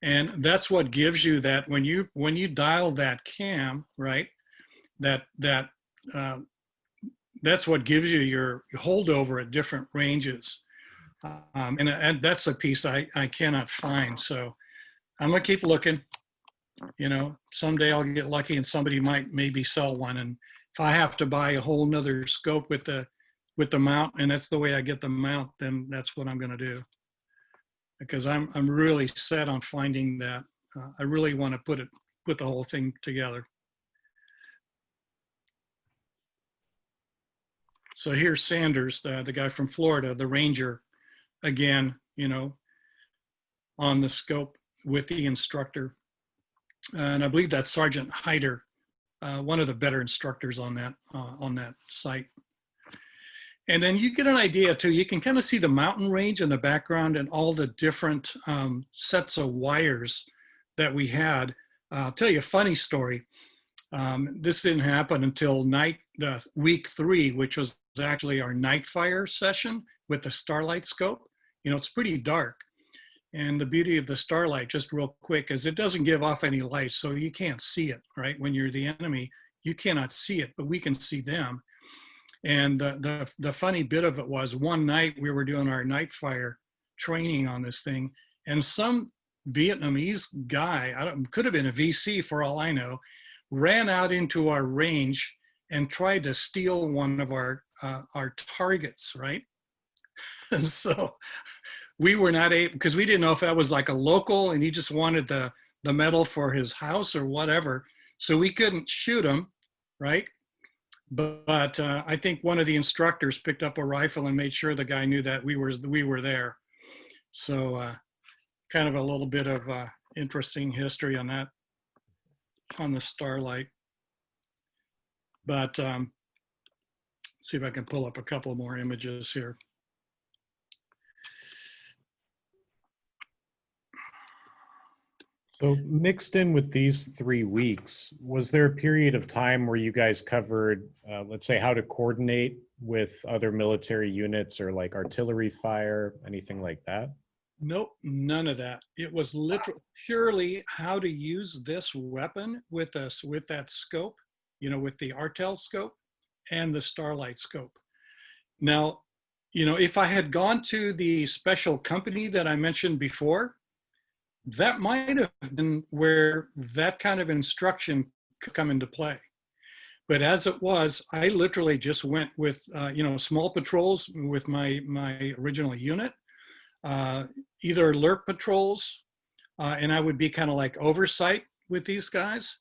And that's what gives you that when you dial that cam, right, that's what gives you your holdover at different ranges. And that's a piece I cannot find. So I'm gonna keep looking. You know, someday I'll get lucky and somebody might maybe sell one. And if I have to buy a whole nother scope with the mount, and that's the way I get the mount, then that's what I'm gonna do. Because I'm really set on finding that. I really want to put the whole thing together. So here's Sanders, the guy from Florida, the Ranger, again, you know, on the scope with the instructor. And I believe that's Sergeant Hyder, one of the better instructors on that site. And then you get an idea too, you can kind of see the mountain range in the background and all the different sets of wires that we had. I'll tell you a funny story. This didn't happen until week 3, which was actually our night fire session with the starlight scope. You know, it's pretty dark. And the beauty of the starlight, just real quick, is it doesn't give off any light, so you can't see it, right? When you're the enemy, you cannot see it, but we can see them. And the funny bit of it was one night we were doing our night fire training on this thing, and some Vietnamese guy, could have been a VC for all I know, ran out into our range and tried to steal one of our targets, right? And so we were not able, because we didn't know if that was like a local and he just wanted the medal for his house or whatever. So we couldn't shoot him, right? But I think one of the instructors picked up a rifle and made sure the guy knew that we were there. So kind of a little bit of interesting history on that, on the starlight. But see if I can pull up a couple more images here. So mixed in with these 3 weeks, was there a period of time where you guys covered, let's say, how to coordinate with other military units or like artillery fire, anything like that? Nope, none of that. It was literally purely how to use this weapon with that scope, you know, with the ARTel scope and the starlight scope. Now, you know, if I had gone to the special company that I mentioned before, that might have been where that kind of instruction could come into play. But as it was, I literally just went with, you know, small patrols with my original unit, either alert patrols, and I would be kind of like oversight with these guys.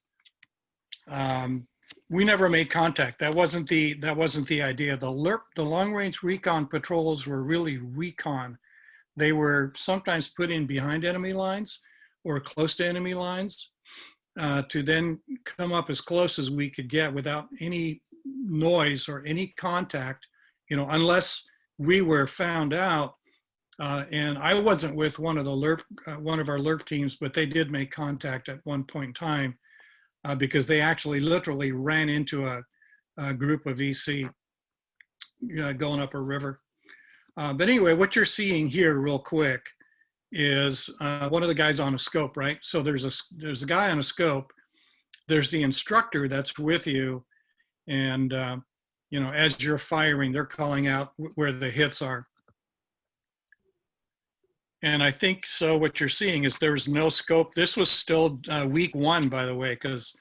We never made contact. That wasn't the idea. The long range recon patrols were really recon. They were sometimes put in behind enemy lines or close to enemy lines to then come up as close as we could get without any noise or any contact, you know, unless we were found out. And I wasn't with one of our LERP teams, but they did make contact at one point in time because they actually literally ran into a group of VC going up a river. But anyway, what you're seeing here real quick is one of the guys on a scope, right? So there's a guy on a scope, there's the instructor that's with you, and you know, as you're firing, they're calling out where the hits are. And I think so what you're seeing is there's no scope. This was still week 1, by the way, because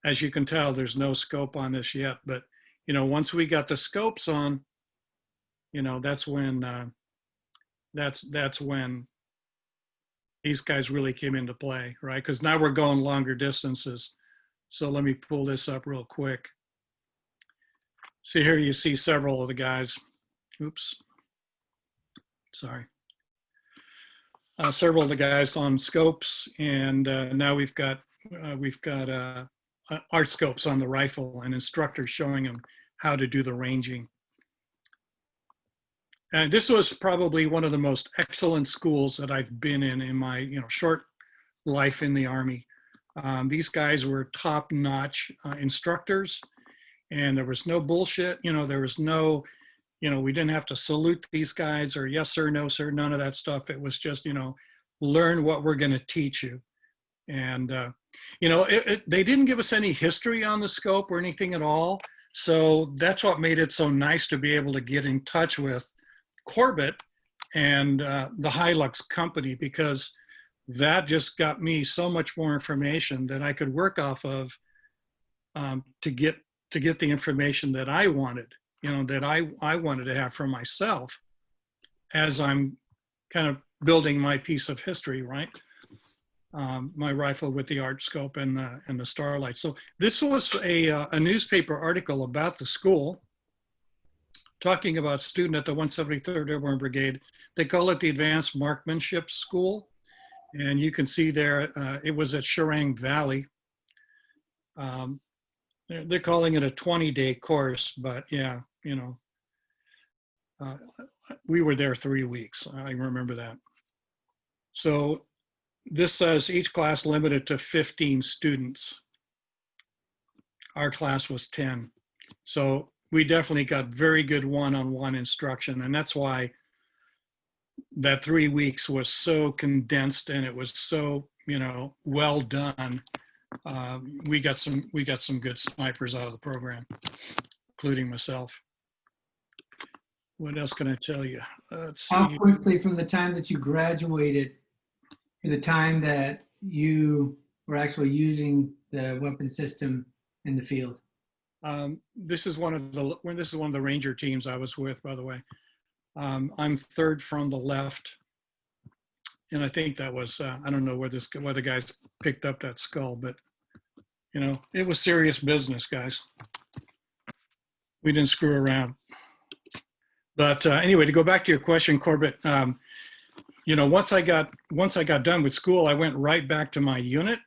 as you can tell, there's no scope on this yet. But, you know, once we got the scopes on, you know, that's when these guys really came into play, right? Because now we're going longer distances. So let me pull this up real quick. So here you see several of the guys. Oops, sorry. Several of the guys on scopes, and now we've got art scopes on the rifle and instructors showing them how to do the ranging. And this was probably one of the most excellent schools that I've been in my, you know, short life in the Army. These guys were top-notch instructors, and there was no bullshit. There was no, we didn't have to salute these guys or yes sir, no sir, none of that stuff. It was just, learn what we're going to teach you. And, they didn't give us any history on the scope or anything at all. So that's what made it so nice to be able to get in touch with Corbett and the Hi-Lux company, because that just got me so much more information that I could work off of to get the information that I wanted, that I wanted to have for myself as I'm kind of building my piece of history, right? My rifle with the art scope and the starlight. So this was a newspaper article about the school, talking about student at the 173rd Airborne Brigade. They call it the Advanced Marksmanship School. And you can see there, it was at Shirang Valley. They're calling it a 20-day course, but yeah, we were there 3 weeks. I remember that. So this says each class limited to 15 students. Our class was 10. So we definitely got very good one-on-one instruction. And that's why that 3 weeks was so condensed and it was so, well done. We got some good snipers out of the program, including myself. What else can I tell you? Let's see. How quickly from the time that you graduated to the time that you were actually using the weapon system in the field? This is one of the Ranger teams I was with, by the way. I'm third from the left, and I think that was I don't know where the guys picked up that skull, but it was serious business, guys. We didn't screw around. But anyway, to go back to your question, Corbett, once I got done with school, I went right back to my unit,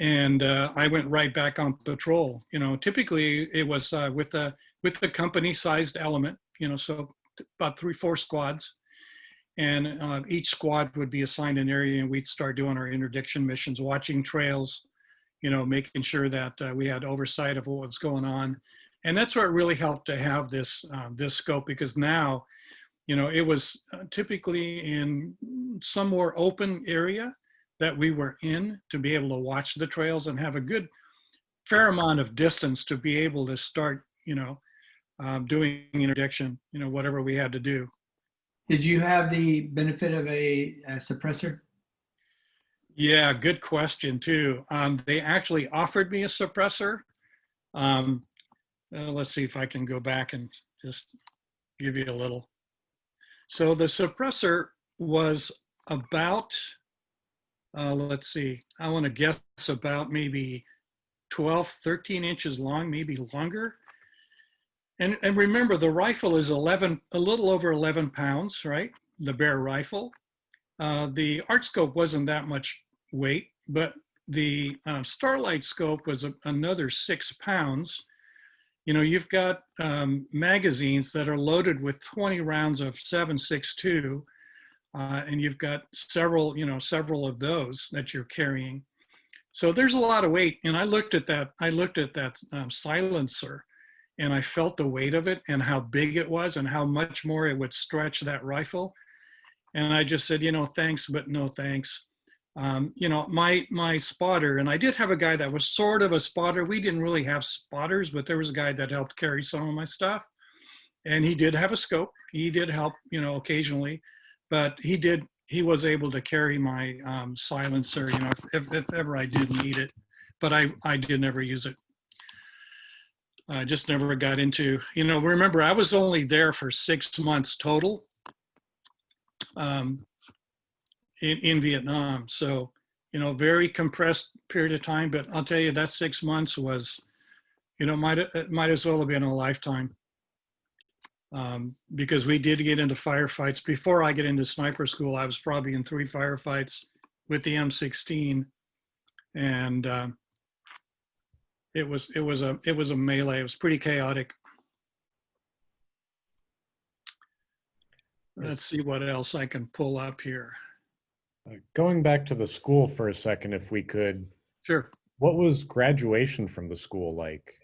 and I went right back on patrol. Typically it was with the company-sized element, so about 3-4 squads, and each squad would be assigned an area, and we'd start doing our interdiction missions, watching trails, making sure that we had oversight of what was going on. And that's where it really helped to have this scope, because now, it was typically in some more open area that we were in to be able to watch the trails and have a good fair amount of distance to be able to start, doing interdiction, whatever we had to do. Did you have the benefit of a suppressor? Yeah, good question too. They actually offered me a suppressor. Let's see if I can go back and just give you a little. So the suppressor was about, let's see, I want to guess about maybe 12, 13 inches long, maybe longer. And remember, the rifle is a little over 11 pounds, right? The Bear rifle. The art scope wasn't that much weight, but the Starlight scope was another 6 pounds. You've got magazines that are loaded with 20 rounds of 7.62, and you've got several of those that you're carrying. So there's a lot of weight. And I looked at that silencer, and I felt the weight of it and how big it was and how much more it would stretch that rifle. And I just said, thanks, but no thanks. My spotter, and I did have a guy that was sort of a spotter. We didn't really have spotters, but there was a guy that helped carry some of my stuff. And he did have a scope. He did help, occasionally, but he was able to carry my silencer, if ever I did need it, but I did never use it. I just never got into, remember, I was only there for 6 months total in Vietnam. So, very compressed period of time, but I'll tell you that 6 months was, it might as well have been a lifetime. Because we did get into firefights. Before I get into sniper school, I was probably in 3 firefights with the M16, and it was a melee. It was pretty chaotic. Let's see what else I can pull up here. Going back to the school for a second, if we could, Sure. What was graduation from the school like?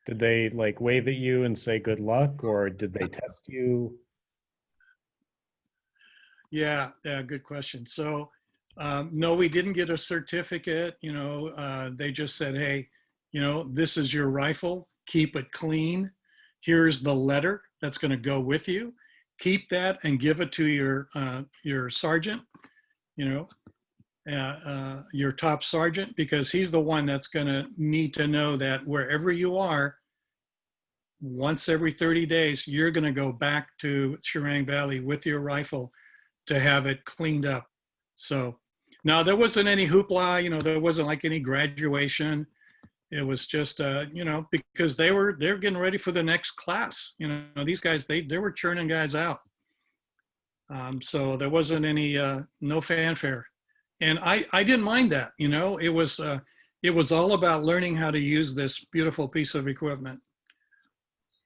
Did they like wave at you and say good luck, or did they test you? Yeah, yeah, good question. So, no, we didn't get a certificate. They just said, hey, this is your rifle. Keep it clean. Here's the letter that's going to go with you. Keep that and give it to your sergeant. Your top sergeant, because he's the one that's going to need to know that wherever you are, once every 30 days, you're going to go back to Shirang Valley with your rifle to have it cleaned up. So now there wasn't any hoopla, there wasn't like any graduation. It was just, because they're getting ready for the next class. These guys, they were churning guys out. So there wasn't any, no fanfare. And I didn't mind that, it was all about learning how to use this beautiful piece of equipment.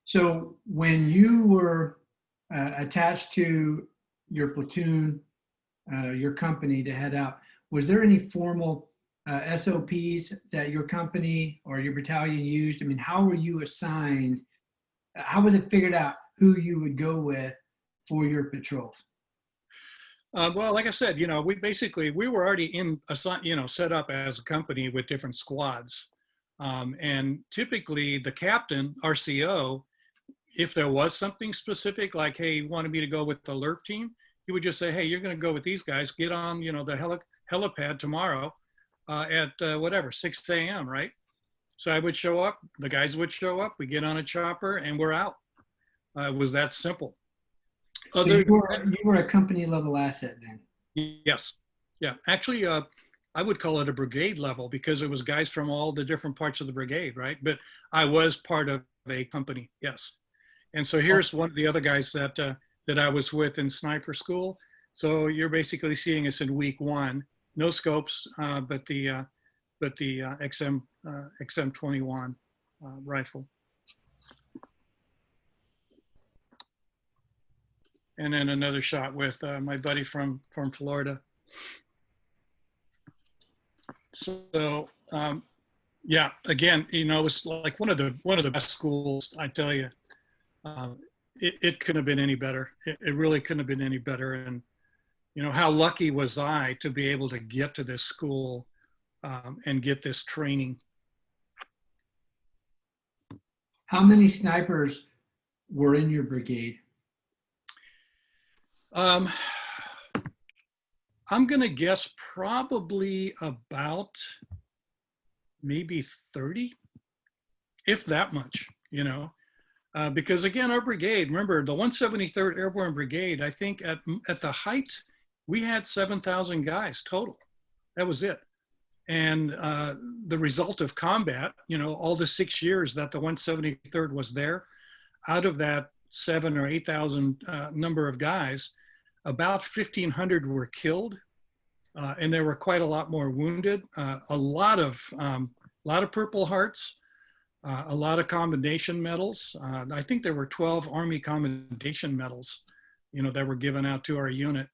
So when you were attached to your platoon, your company to head out, was there any formal SOPs that your company or your battalion used? I mean, how were you assigned? How was it figured out who you would go with for your patrols? Well, like I said, we were already set up as a company with different squads. And typically the captain, RCO, if there was something specific, like, hey, you wanted me to go with the alert team, he would just say, hey, you're going to go with these guys, get on, the helipad tomorrow at whatever, 6 a.m., right? So I would show up, the guys would show up, we get on a chopper, and we're out. It was that simple. So you were a company level asset then? Yes. Yeah. Actually, I would call it a brigade level because it was guys from all the different parts of the brigade, right? But I was part of a company, yes. And so here's one of the other guys that I was with in sniper school. So you're basically seeing us in week 1, no scopes, but the XM21 rifle. And then another shot with my buddy from Florida. So yeah, again, it was like one of the best schools, I tell you. It couldn't have been any better. It really couldn't have been any better. And how lucky was I to be able to get to this school and get this training. How many snipers were in your brigade? I'm going to guess probably about maybe 30, if that much, because again, our brigade, remember the 173rd Airborne Brigade, I think at the height, we had 7,000 guys total. That was it. And the result of combat, all the 6 years that the 173rd was there, out of that 7,000 or 8,000 number of guys, about 1,500 were killed, and there were quite a lot more wounded. A lot of Purple Hearts, a lot of commendation medals. I think there were 12 Army commendation medals, that were given out to our unit.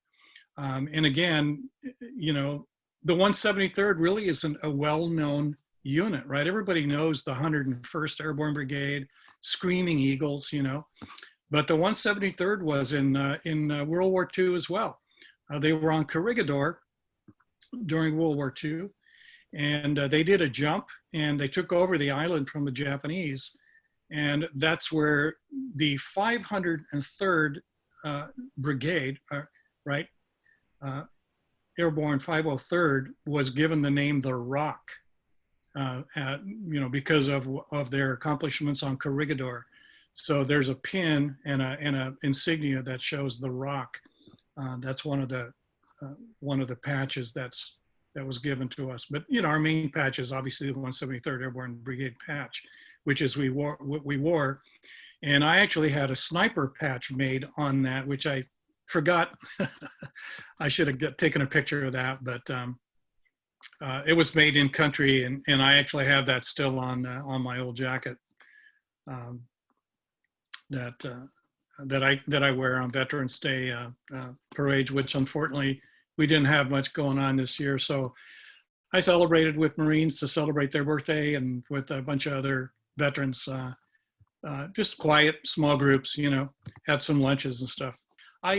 And again, the 173rd really isn't a well-known unit, right? Everybody knows the 101st Airborne Brigade, Screaming Eagles, but the 173rd was in World War II as well. They were on Corregidor during World War II, and they did a jump and they took over the island from the Japanese. And that's where the 503rd Brigade, right, Airborne 503rd, was given the name the Rock, because of their accomplishments on Corregidor. So there's a pin and a insignia that shows the Rock. That's one of the patches that was given to us. But our main patch is obviously the 173rd Airborne Brigade patch, which is what we wore. And I actually had a sniper patch made on that, which I forgot. I should have taken a picture of that, but it was made in country, and I actually have that still on my old jacket. That I wear on Veterans Day parades, which unfortunately we didn't have much going on this year. So I celebrated with Marines to celebrate their birthday and with a bunch of other veterans, just quiet, small groups, you know, had some lunches and stuff.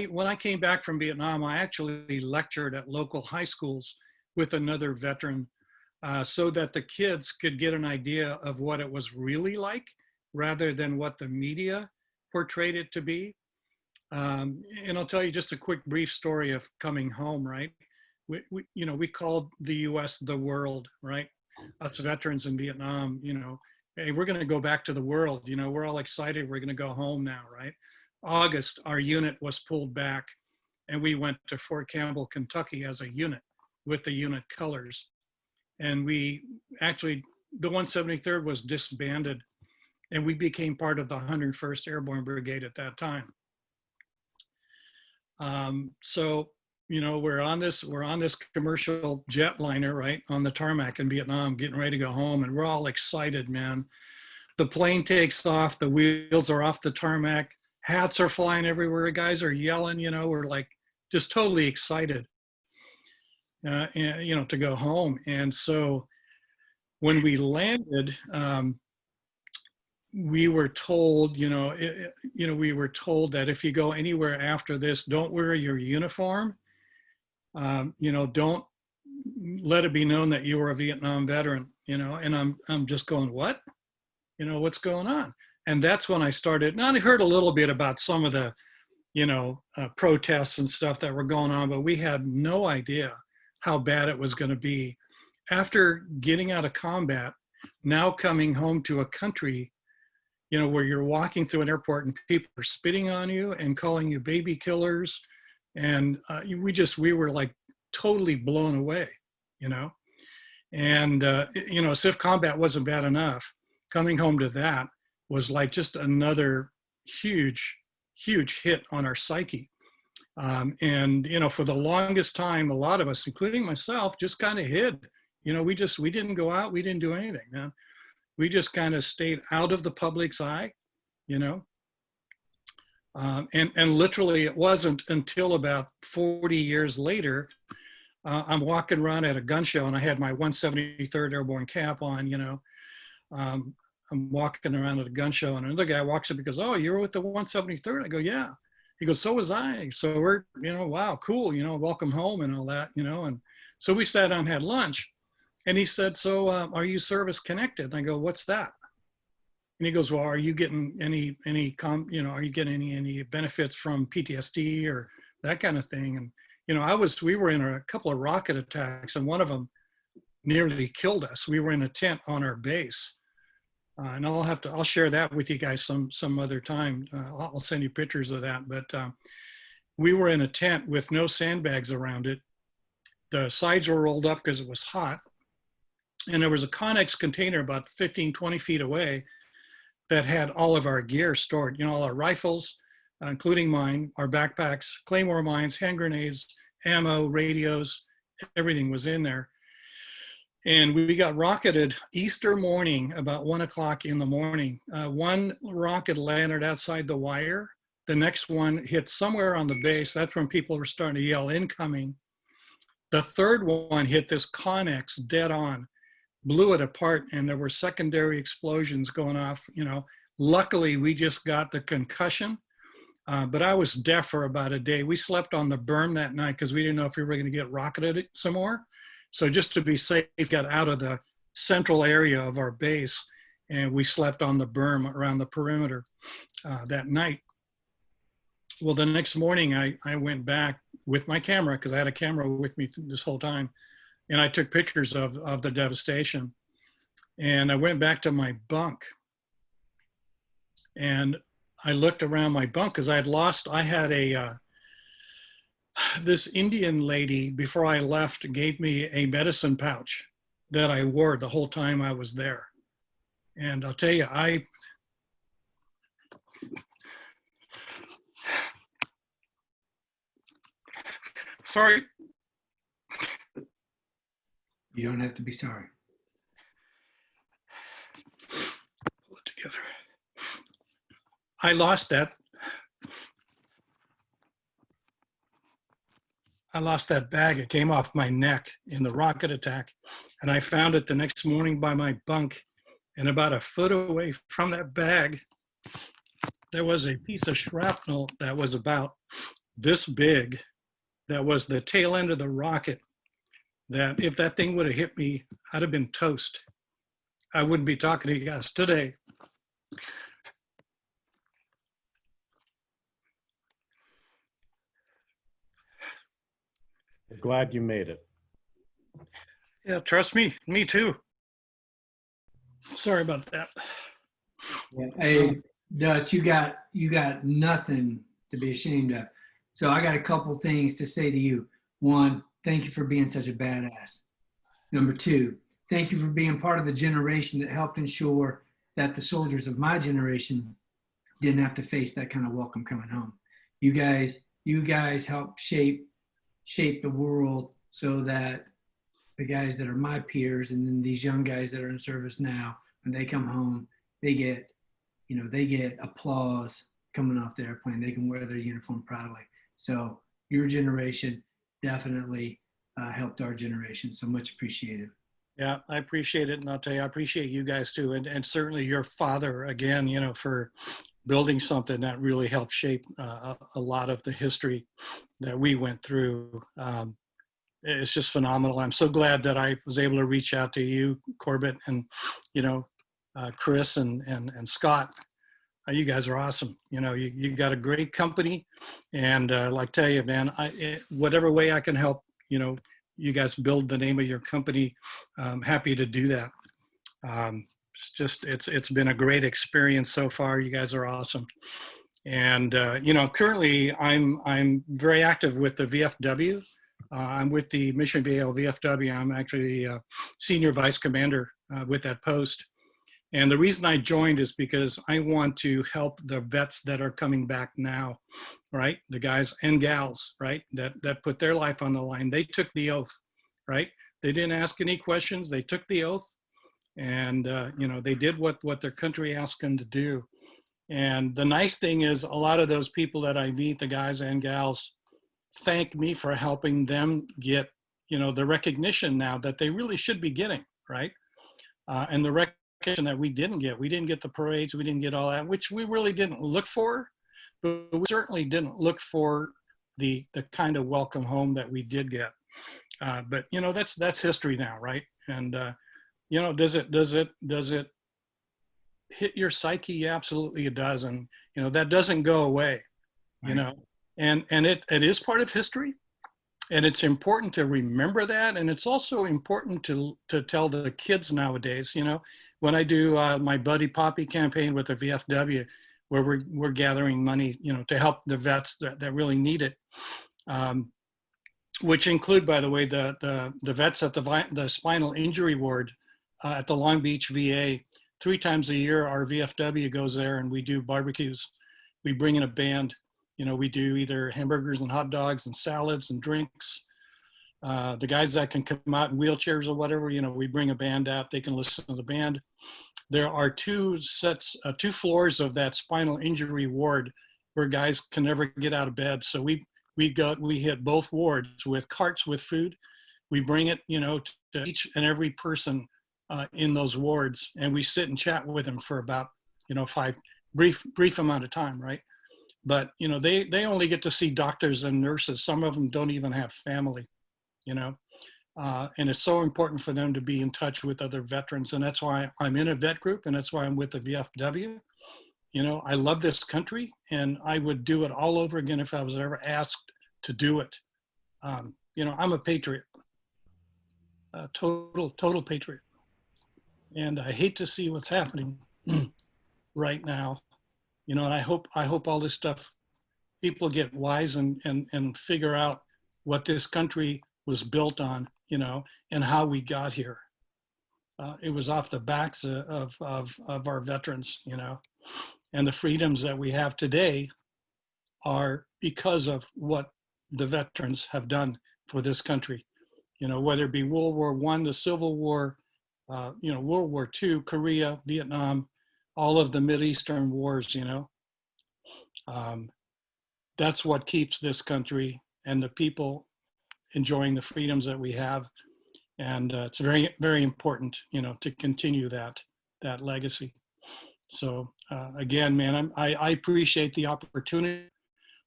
When I came back from Vietnam, I actually lectured at local high schools with another veteran so that the kids could get an idea of what it was really like rather than what the media portrayed it to be. And I'll tell you just a quick brief story of coming home, right? We called the US the world, right? Us veterans in Vietnam, you know, hey, we're going to go back to the world. You know, we're all excited. We're going to go home now, right? August, our unit was pulled back and we went to Fort Campbell, Kentucky as a unit with the unit colors. And we actually, the 173rd was disbanded and we became part of the 101st Airborne Brigade at that time. So, you know, we're on this commercial jetliner, right, on the tarmac in Vietnam, getting ready to go home, and we're all excited, man. The plane takes off, the wheels are off the tarmac, hats are flying everywhere, guys are yelling, you know, we're like just totally excited, and, you know, to go home. And so when we landed, we were told, we were told that if you go anywhere after this, don't wear your uniform. Don't let it be known that you were a Vietnam veteran, you know, and I'm just going, what? You know, what's going on? And that's when I started, now I heard a little bit about some of the, protests and stuff that were going on, but we had no idea how bad it was going to be. After getting out of combat, now coming home to a country, you know, where you're walking through an airport and people are spitting on you and calling you baby killers. And we were like totally blown away, you know, and, as if combat wasn't bad enough, coming home to that was like just another huge hit on our psyche. And, for the longest time, a lot of us, including myself, just kind of hid, you know, we didn't go out, we didn't do anything, man. We just kind of stayed out of the public's eye, you know. And literally it wasn't until about 40 years later, I'm walking around at a gun show and I had my 173rd Airborne cap on, you know. I'm walking around at a gun show and another guy walks up and goes, oh, you're with the 173rd? I go, yeah. He goes, so was I. So we're, wow, cool, welcome home and all that, And so we sat down and had lunch. And he said, so are you service connected? And I go, what's that? And he goes, well, are you getting any benefits from PTSD or that kind of thing? And, we were in a couple of rocket attacks and one of them nearly killed us. We were in a tent on our base. And I'll share that with you guys some other time. I'll send you pictures of that. But we were in a tent with no sandbags around it. The sides were rolled up because it was hot. And there was a Connex container about 15, 20 feet away that had all of our gear stored, all our rifles, including mine, our backpacks, claymore mines, hand grenades, ammo, radios, everything was in there. And we got rocketed Easter morning, about 1 o'clock in the morning. One rocket landed outside the wire. The next one hit somewhere on the base. That's when people were starting to yell incoming. The third one hit this Connex dead on, blew it apart, and there were secondary explosions going off. Luckily we just got the concussion, but I was deaf for about a day. We slept on the berm that night because we didn't know if we were going to get rocketed some more. So just to be safe, got out of the central area of our base, and we slept on the berm around the perimeter that night. Well, the next morning I went back with my camera, because I had a camera with me this whole time, and I took pictures of the devastation. And I went back to my bunk, and I looked around my bunk because I had this Indian lady, before I left, gave me a medicine pouch that I wore the whole time I was there. And I'll tell you, sorry. You don't have to be sorry. Pull it together. I lost that bag. It came off my neck in the rocket attack. And I found it the next morning by my bunk, and about a foot away from that bag, there was a piece of shrapnel that was about this big. That was the tail end of the rocket, that if that thing would have hit me, I'd have been toast. I wouldn't be talking to you guys today. Glad you made it. Yeah, trust me too. Sorry about that. Yeah. Hey, Dutch, you got nothing to be ashamed of. So I got a couple things to say to you. One, thank you for being such a badass. Number two, thank you for being part of the generation that helped ensure that the soldiers of my generation didn't have to face that kind of welcome coming home. You guys helped shape the world so that the guys that are my peers and then these young guys that are in service now, when they come home, they get applause coming off the airplane. They can wear their uniform proudly. So your generation definitely helped our generation. So much appreciated. Yeah, I appreciate it. And I'll tell you, I appreciate you guys too. And certainly your father, again, you know, for building something that really helped shape a lot of the history that we went through. It's just phenomenal. I'm so glad that I was able to reach out to you, Corbett, and, you know, Chris and Scott. You guys are awesome. You know, you got a great company, and like tell you, man, whatever way I can help, you know, you guys build the name of your company, I'm happy to do that. It's been a great experience so far. You guys are awesome. And you know, currently I'm very active with the VFW. I'm with the Mission Vale VFW. I'm actually the senior vice commander with that post. And the reason I joined is because I want to help the vets that are coming back now, right? The guys and gals, right? That put their life on the line. They took the oath, right? They didn't ask any questions. They took the oath, and you know, they did what their country asked them to do. And the nice thing is, a lot of those people that I meet, the guys and gals, thank me for helping them get, you know, the recognition now that they really should be getting, right? And the recognition that we didn't get the parades, we didn't get all that, which we really didn't look for, but we certainly didn't look for the kind of welcome home that we did get. But you know, that's history now, right? And you know, does it hit your psyche? Yeah, absolutely it does. And you know, that doesn't go away, you know, and it is part of history. And it's important to remember that. And it's also important to tell the kids nowadays, you know, when I do my Buddy Poppy campaign with the VFW, where we're gathering money, you know, to help the vets that really need it, which include, by the way, the vets at the spinal injury ward at the Long Beach VA. 3 times a year, our VFW goes there and we do barbecues. We bring in a band. You know, we do either hamburgers and hot dogs and salads and drinks. The guys that can come out in wheelchairs or whatever, you know, we bring a band out, they can listen to the band. There are 2 floors of that spinal injury ward where guys can never get out of bed. So we hit both wards with carts with food. We bring it, you know, to each and every person in those wards, and we sit and chat with them for about, you know, brief amount of time, right? But, you know, they only get to see doctors and nurses. Some of them don't even have family, you know, and it's so important for them to be in touch with other veterans. And that's why I'm in a vet group, and that's why I'm with the VFW. You know, I love this country, and I would do it all over again if I was ever asked to do it. You know, I'm a patriot, a total patriot. And I hate to see what's happening right now. You know, and I hope all this stuff, people get wise and figure out what this country was built on, you know, and how we got here. It was off the backs of our veterans, you know, and the freedoms that we have today are because of what the veterans have done for this country. You know, whether it be World War I, the Civil War, you know, World War II, Korea, Vietnam, all of the Mideastern wars, you know. That's what keeps this country and the people enjoying the freedoms that we have. And it's very, very important, to continue that legacy. So again, man, I appreciate the opportunity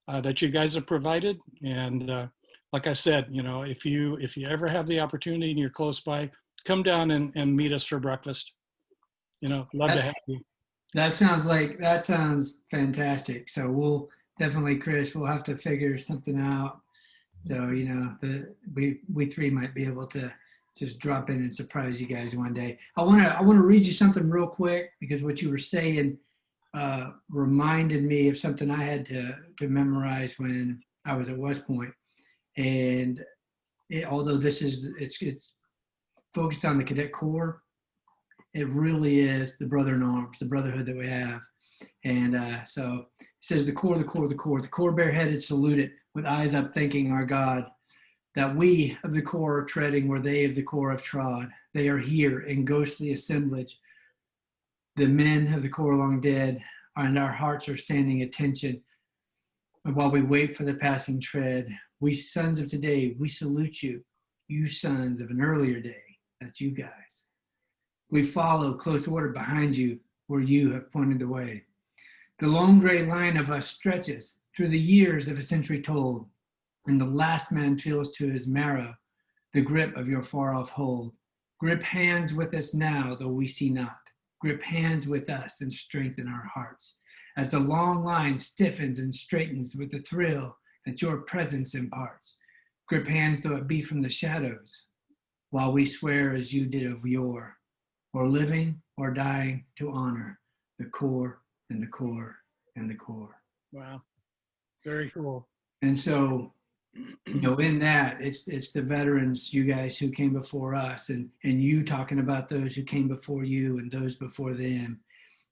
that you guys have provided. And like I said, if you ever have the opportunity and you're close by, come down and meet us for breakfast. Love to have you. That sounds fantastic. So we'll definitely, Chris, we'll have to figure something out. So, we three might be able to just drop in and surprise you guys one day. I want to read you something real quick, because what you were saying reminded me of something I had to memorize when I was at West Point. And although it's focused on the Cadet Corps, it really is the brother in arms, the brotherhood that we have. And so it says, the Corps, the Corps, the Corps, the Corps bareheaded salute it, with eyes up thanking our God, that we of the Corps are treading where they of the Corps have trod. They are here in ghostly assemblage. The men of the Corps long dead, and our hearts are standing attention. And while we wait for the passing tread, we sons of today, we salute you, you sons of an earlier day. That's you guys. We follow close order behind you where you have pointed the way. The long gray line of us stretches through the years of a century told, and the last man feels to his marrow the grip of your far-off hold. Grip hands with us now, though we see not. Grip hands with us and strengthen our hearts, as the long line stiffens and straightens with the thrill that your presence imparts. Grip hands, though it be from the shadows, while we swear as you did of yore, or living or dying to honor the Corps and the Corps and the Corps. Wow. Very cool. And so, in that, it's the veterans, you guys who came before us, and you talking about those who came before you and those before them.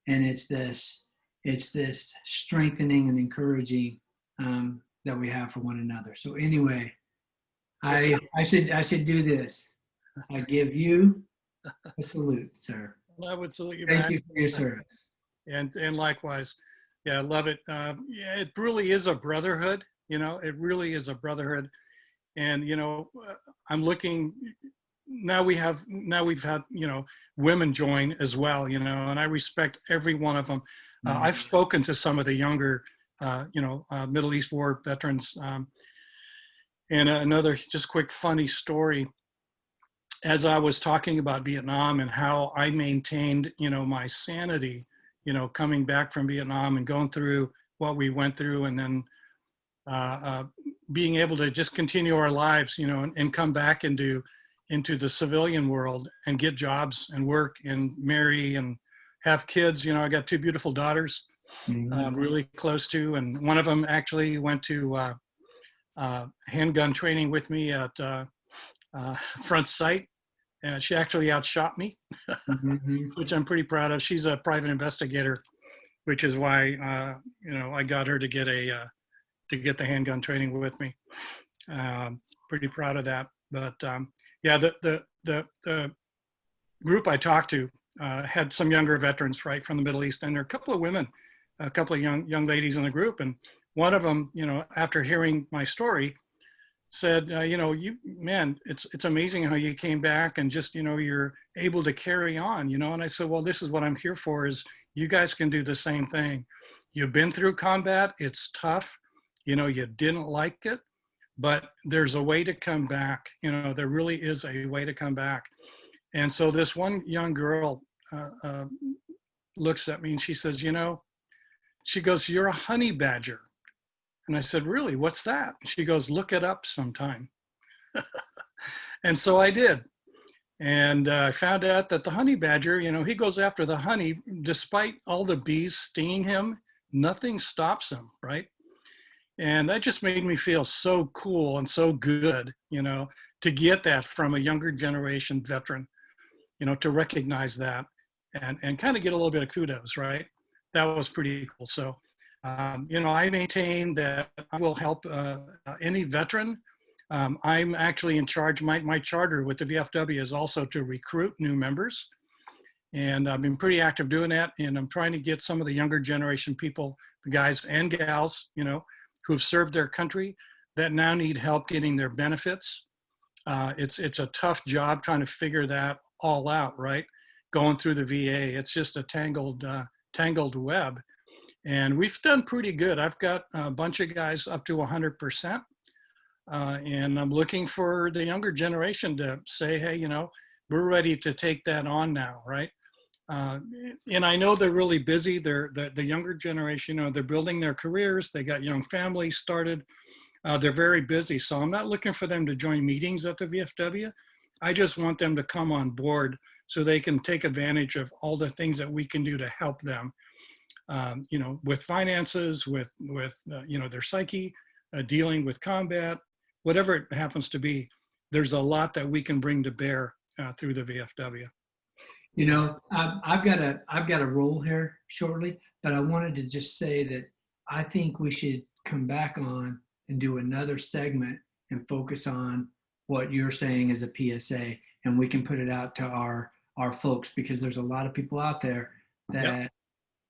And it's this strengthening and encouraging that we have for one another. So anyway, I should do this. I give you a salute, sir. I would salute you Thank back. you for your service. And likewise. Yeah, I love it. Yeah, it really is a brotherhood. It really is a brotherhood. And I'm looking now. We've had women join as well. And I respect every one of them. I've spoken to some of the younger Middle East war veterans. And another just quick funny story. As I was talking about Vietnam and how I maintained my sanity, coming back from Vietnam and going through what we went through, and then being able to just continue our lives, and come back into the civilian world and get jobs and work and marry and have kids. I got two beautiful daughters, really close to, and one of them actually went to handgun training with me at Front Sight. And she actually outshot me, which I'm pretty proud of. She's a private investigator, which is why I got her to get the handgun training with me. Pretty proud of that. But yeah, the group I talked to had some younger veterans, right, from the Middle East, and there are a couple of women, a couple of young ladies in the group, and one of them, after hearing my story, said, it's amazing how you came back and just, you're able to carry on, and I said, well, this is what I'm here for, is you guys can do the same thing. You've been through combat. It's tough. You didn't like it, but there's a way to come back. There really is a way to come back. And so this one young girl looks at me and she says, she goes, you're a honey badger. And I said, really, what's that? She goes, look it up sometime. And so I did. And I found out that the honey badger, he goes after the honey, despite all the bees stinging him, nothing stops him, right? And that just made me feel so cool and so good, to get that from a younger generation veteran, to recognize that and kind of get a little bit of kudos, right? That was pretty cool. So, I maintain that I will help any veteran. I'm actually in charge. My charter with the VFW is also to recruit new members. And I've been pretty active doing that. And I'm trying to get some of the younger generation people, the guys and gals, who've served their country, that now need help getting their benefits. It's a tough job trying to figure that all out, right? Going through the VA, it's just a tangled web. And we've done pretty good. I've got a bunch of guys up to 100%. And I'm looking for the younger generation to say, hey, you know, we're ready to take that on now, right? And I know they're really busy. The younger generation, you know, they're building their careers. They got young families started. They're very busy. So I'm not looking for them to join meetings at the VFW. I just want them to come on board so they can take advantage of all the things that we can do to help them, you know, with finances, with you know, their psyche, dealing with combat, whatever it happens to be. There's a lot that we can bring to bear through the VFW. You know, I've got a role here shortly, but I wanted to just say that I think we should come back on and do another segment and focus on what you're saying as a PSA, and we can put it out to our folks, because there's a lot of people out there that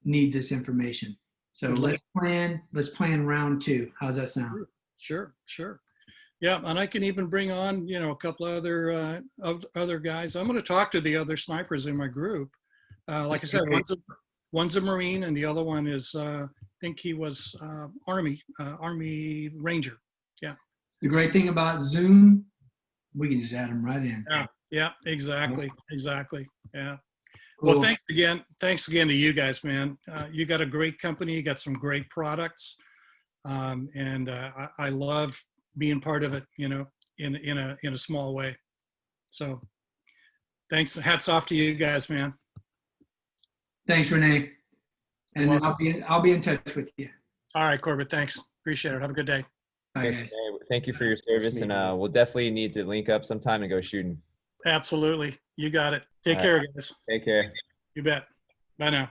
need this information. So let's plan round 2. How's that sound? Sure. Yeah, and I can even bring on, you know, a couple of other guys. I'm going to talk to the other snipers in my group. Like I said, one's a Marine, and the other one is, I think he was Army Ranger. Yeah. The great thing about Zoom, we can just add them right in. Yeah, exactly. Yeah. Cool. Well, thanks again to you guys, man. You got a great company. You got some great products, and I love being part of it, you know, in a small way. So thanks. Hats off to you guys, man. Thanks, Rene. And You're then I'll be in touch with you. All right, Corbett. Thanks. Appreciate it. Have a good day. Bye, Thanks, guys. Renee. Thank you for your service, and we'll definitely need to link up sometime and go shooting. Absolutely. You got it. Take All care, right. guys. Take care. You bet. Bye now.